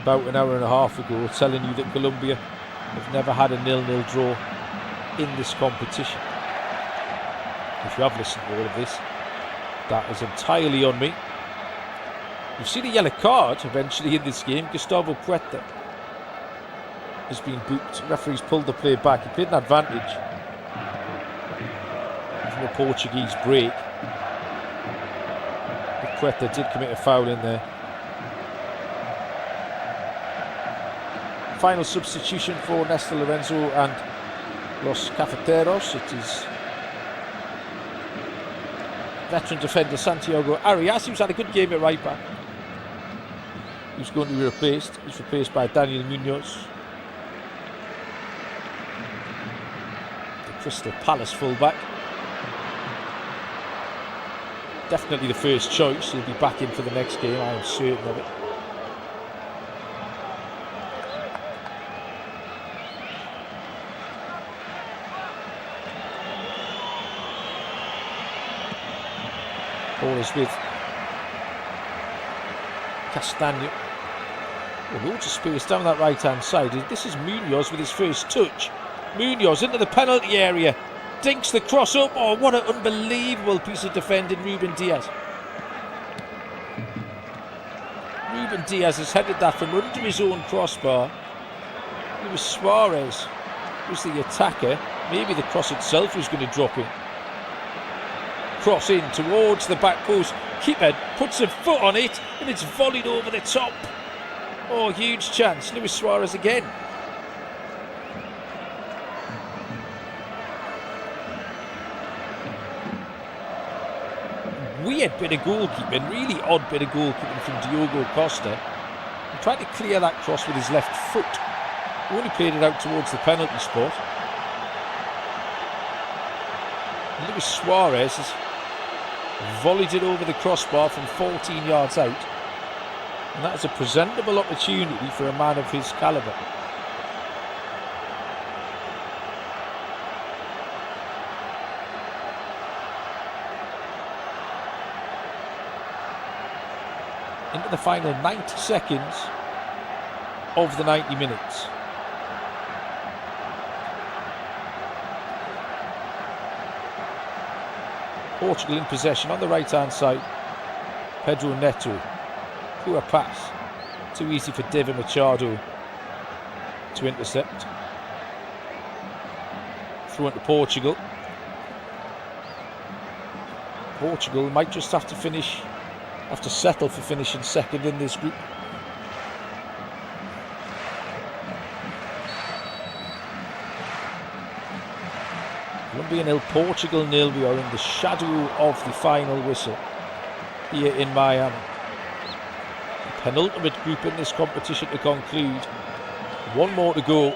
about an hour and a half ago telling you that Colombia have never had a 0-0 draw in this competition. If you have listened to all of this, that is entirely on me. You've seen a yellow card eventually in this game. Gustavo Puerta has been booked. Referees pulled the play back. He played an advantage from a Portuguese break. But Puerta did commit a foul in there. Final substitution for Néstor Lorenzo and Los Cafeteros. It is veteran defender Santiago Arias, who's had a good game at right back. He's going to be replaced. He's replaced by Daniel Munoz, the Crystal Palace fullback. Definitely the first choice. He'll be back in for the next game, I am certain of it. Ball is with Castaño. Well, loads of space down that right hand side. This is Munoz with his first touch. Munoz into the penalty area. Dinks the cross up. Oh, what an unbelievable piece of defending, Ruben Diaz. Ruben Diaz has headed that from under his own crossbar. It was Suarez was the attacker. Maybe the cross itself was going to drop in. Cross in towards the back post. goalkeeper puts a foot on it and it's volleyed over the top. Oh, huge chance. Luis Suarez again. Weird bit of goalkeeping, really odd bit of goalkeeping from Diogo Costa. He tried to clear that cross with his left foot. He only played it out towards the penalty spot. Luis Suarez has volleyed it over the crossbar from 14 yards out. And that is a presentable opportunity for a man of his calibre. Into the final 90 seconds of the 90 minutes. Portugal in possession on the right hand side. Pedro Neto. Poor pass. Too easy for David Machado to intercept. Throw into Portugal. Portugal might just have to settle for finishing second in this group. Colombia 0, Portugal 0. We are in the shadow of the final whistle here in Miami. The penultimate group in this competition to conclude. One more to go.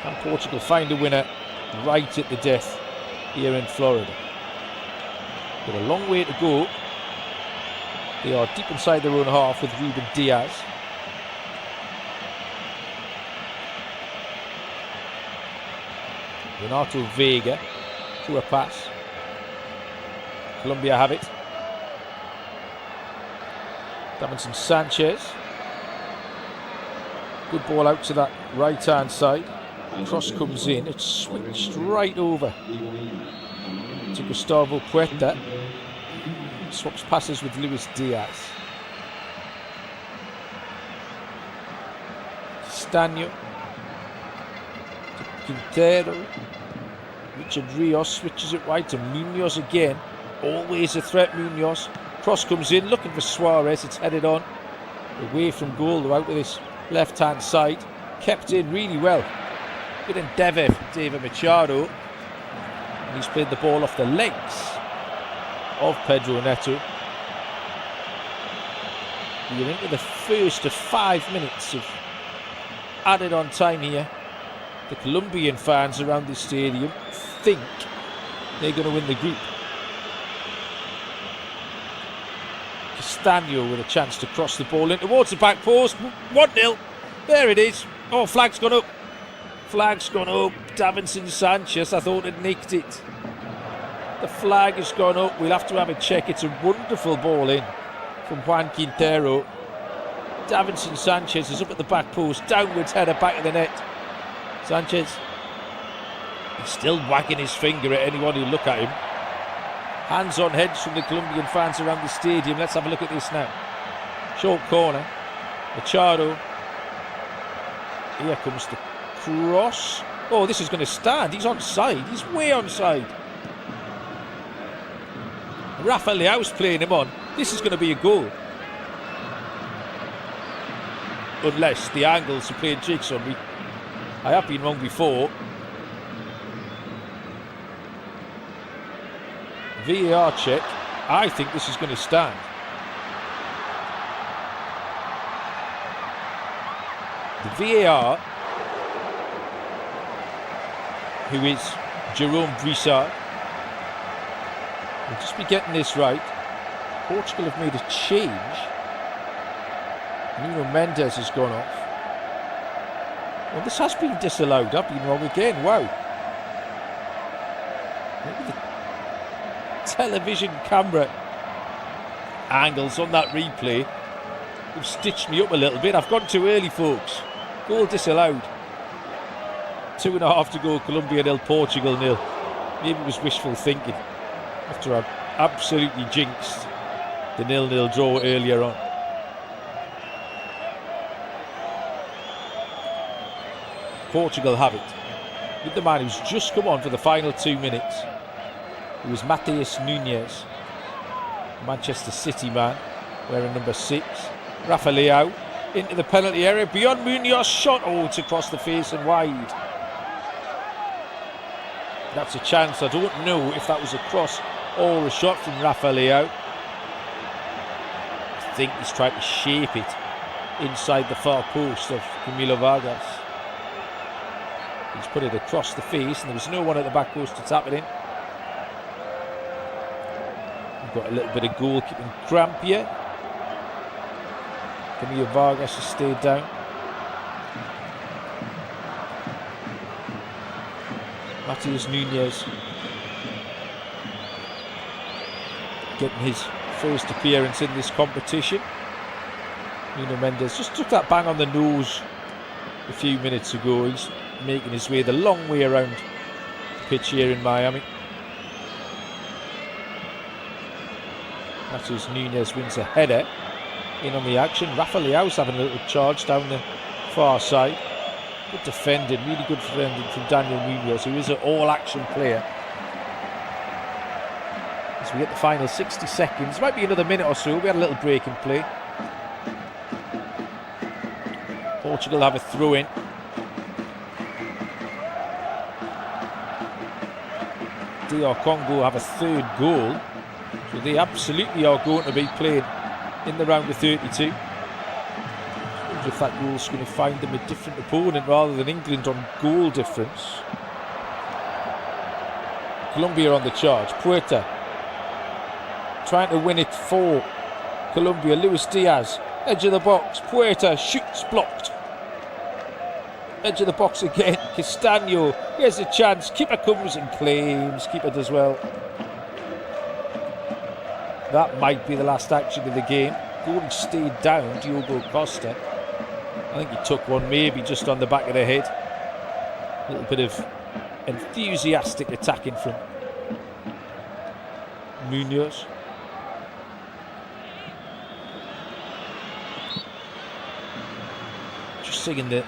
Can Portugal find a winner right at the death here in Florida? Got a long way to go. They are deep inside their own half with Ruben Diaz. Renato Vega through a pass. Colombia have it. Davinson Sanchez. Good ball out to that right hand side. Cross comes in. It's switched right over to Gustavo Puerta. Swaps passes with Luis Díaz. Castaño to Quintero. Richard Rios switches it right to Munoz again. Always a threat, Munoz. Cross comes in, looking for Suarez. It's headed on. Away from goal, out to this left-hand side. Kept in really well. Good endeavour from David Machado. And he's played the ball off the legs of Pedro Neto. We're into the first of 5 minutes of added on time here. The Colombian fans around the stadium think they're going to win the group. Castaño with a chance to cross the ball in towards the back post. 1-0. There it is. Oh, flag's gone up. Flag's gone up. Davinson Sanchez, I thought had nicked it. The flag has gone up. We'll have to have a check. It's a wonderful ball in from Juan Quintero. Davinson Sanchez is up at the back post. Downwards header back of the net. Sanchez, he's still wagging his finger at anyone who look at him. Hands on heads from the Colombian fans around the stadium. Let's have a look at this now. Short corner. Machado. Here comes the cross. Oh, this is going to stand. He's onside. He's way onside. Rafa Leao's playing him on. This is going to be a goal. Unless the angles are playing tricks on me. I have been wrong before. VAR check. I think this is going to stand. The VAR, who is Jerome Brissard, will just be getting this right. Portugal have made a change. Nuno Mendes has gone off. Well, this has been disallowed. I've been wrong again. Wow. Maybe the television camera angles on that replay have stitched me up a little bit. I've gone too early, folks. Goal disallowed. 2.5 to go. Colombia 0, Portugal 0. Maybe it was wishful thinking after I absolutely jinxed the 0-0 draw earlier on. Portugal have it. with the man who's just come on for the final 2 minutes. It was Matheus Nunes, Manchester City man, wearing number 6. Rafa Leao into the penalty area, beyond Munoz, shot, oh, it's across the face and wide. That's a chance. I don't know if that was a cross or a shot from Rafa Leao. I think he's tried to shape it inside the far post of Camilo Vargas. He's put it across the face and there was no one at the back post to tap it in. We've got a little bit of goalkeeping cramp here. Camilo Vargas has stayed down. Matheus Nunes getting his first appearance in this competition. Nuno Mendes just took that bang on the nose a few minutes ago. He's making his way the long way around the pitch here in Miami. Matheus Nunes wins a header in on the action. Rafa Leao's having a little charge down the far side. Good defending, really good defending from Daniel Munoz, who is an all-action player. As we get the final 60 seconds, might be another minute or so. We had a little break in play. Portugal have a throw-in. DR Congo have a third goal, so they absolutely are going to be playing in the round of 32. If that goal's going to find them a different opponent rather than England on goal difference. Colombia on the charge. Puerta trying to win it for Colombia. Luis Díaz, edge of the box. Puerta shoots, blocked. Edge of the box again. Castaño, here's a chance. Keeper comes and claims. Keeper does well. That might be the last action of the game. Goalie stayed down, Diogo Costa. I think he took one maybe just on the back of the head. A little bit of enthusiastic attacking from Munoz. Just seeing the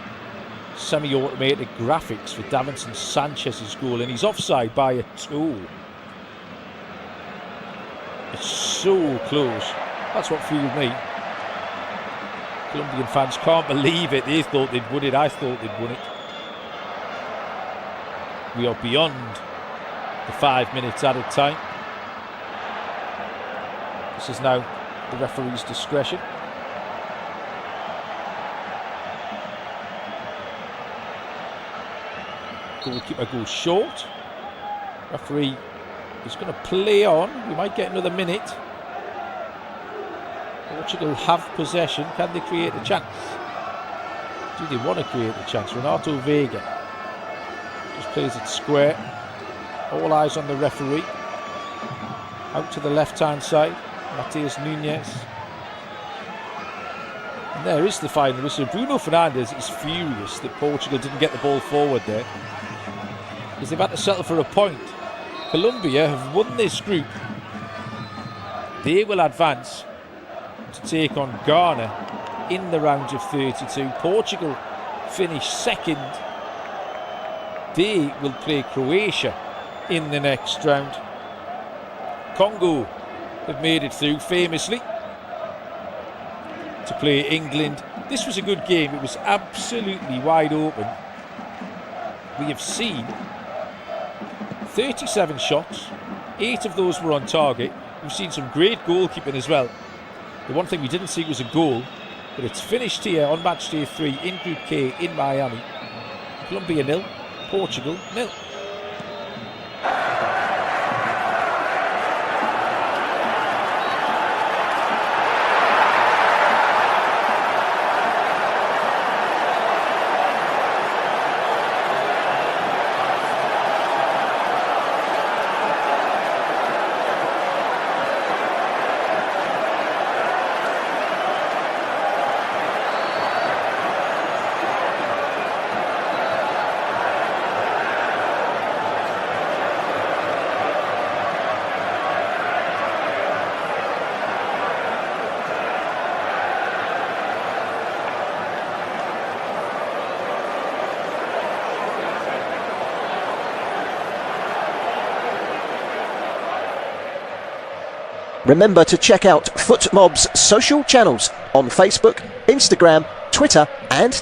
semi-automated graphics for Davinson Sanchez's goal, and he's offside by a toe. It's so close. That's what fooled me. Colombian fans can't believe it. They thought they'd won it. I thought they'd won it. We are beyond the 5 minutes added time. This is now the referee's discretion. Goalkeeper goes short. Referee is going to play on. We might get another minute. Portugal have possession. Can they create a chance? Do they want to create a chance? Renato Vega just plays it square. All eyes on the referee. Out to the left-hand side, Matheus Nunes. And there is the final whistle. Bruno Fernandes is furious that Portugal didn't get the ball forward there, because they've had to settle for a point. Colombia have won this group. They will advance to take on Ghana in the round of 32. Portugal finish second. They will play Croatia in the next round. Congo have made it through famously to play England. This was a good game. It was absolutely wide open. We have seen 37 shots, 8 of those were on target. We've seen some great goalkeeping as well. The one thing we didn't see was a goal, but it's finished here on match day 3 in Group K in Miami. Colombia 0, Portugal 0. Remember to check out FootMob's social channels on Facebook, Instagram, Twitter and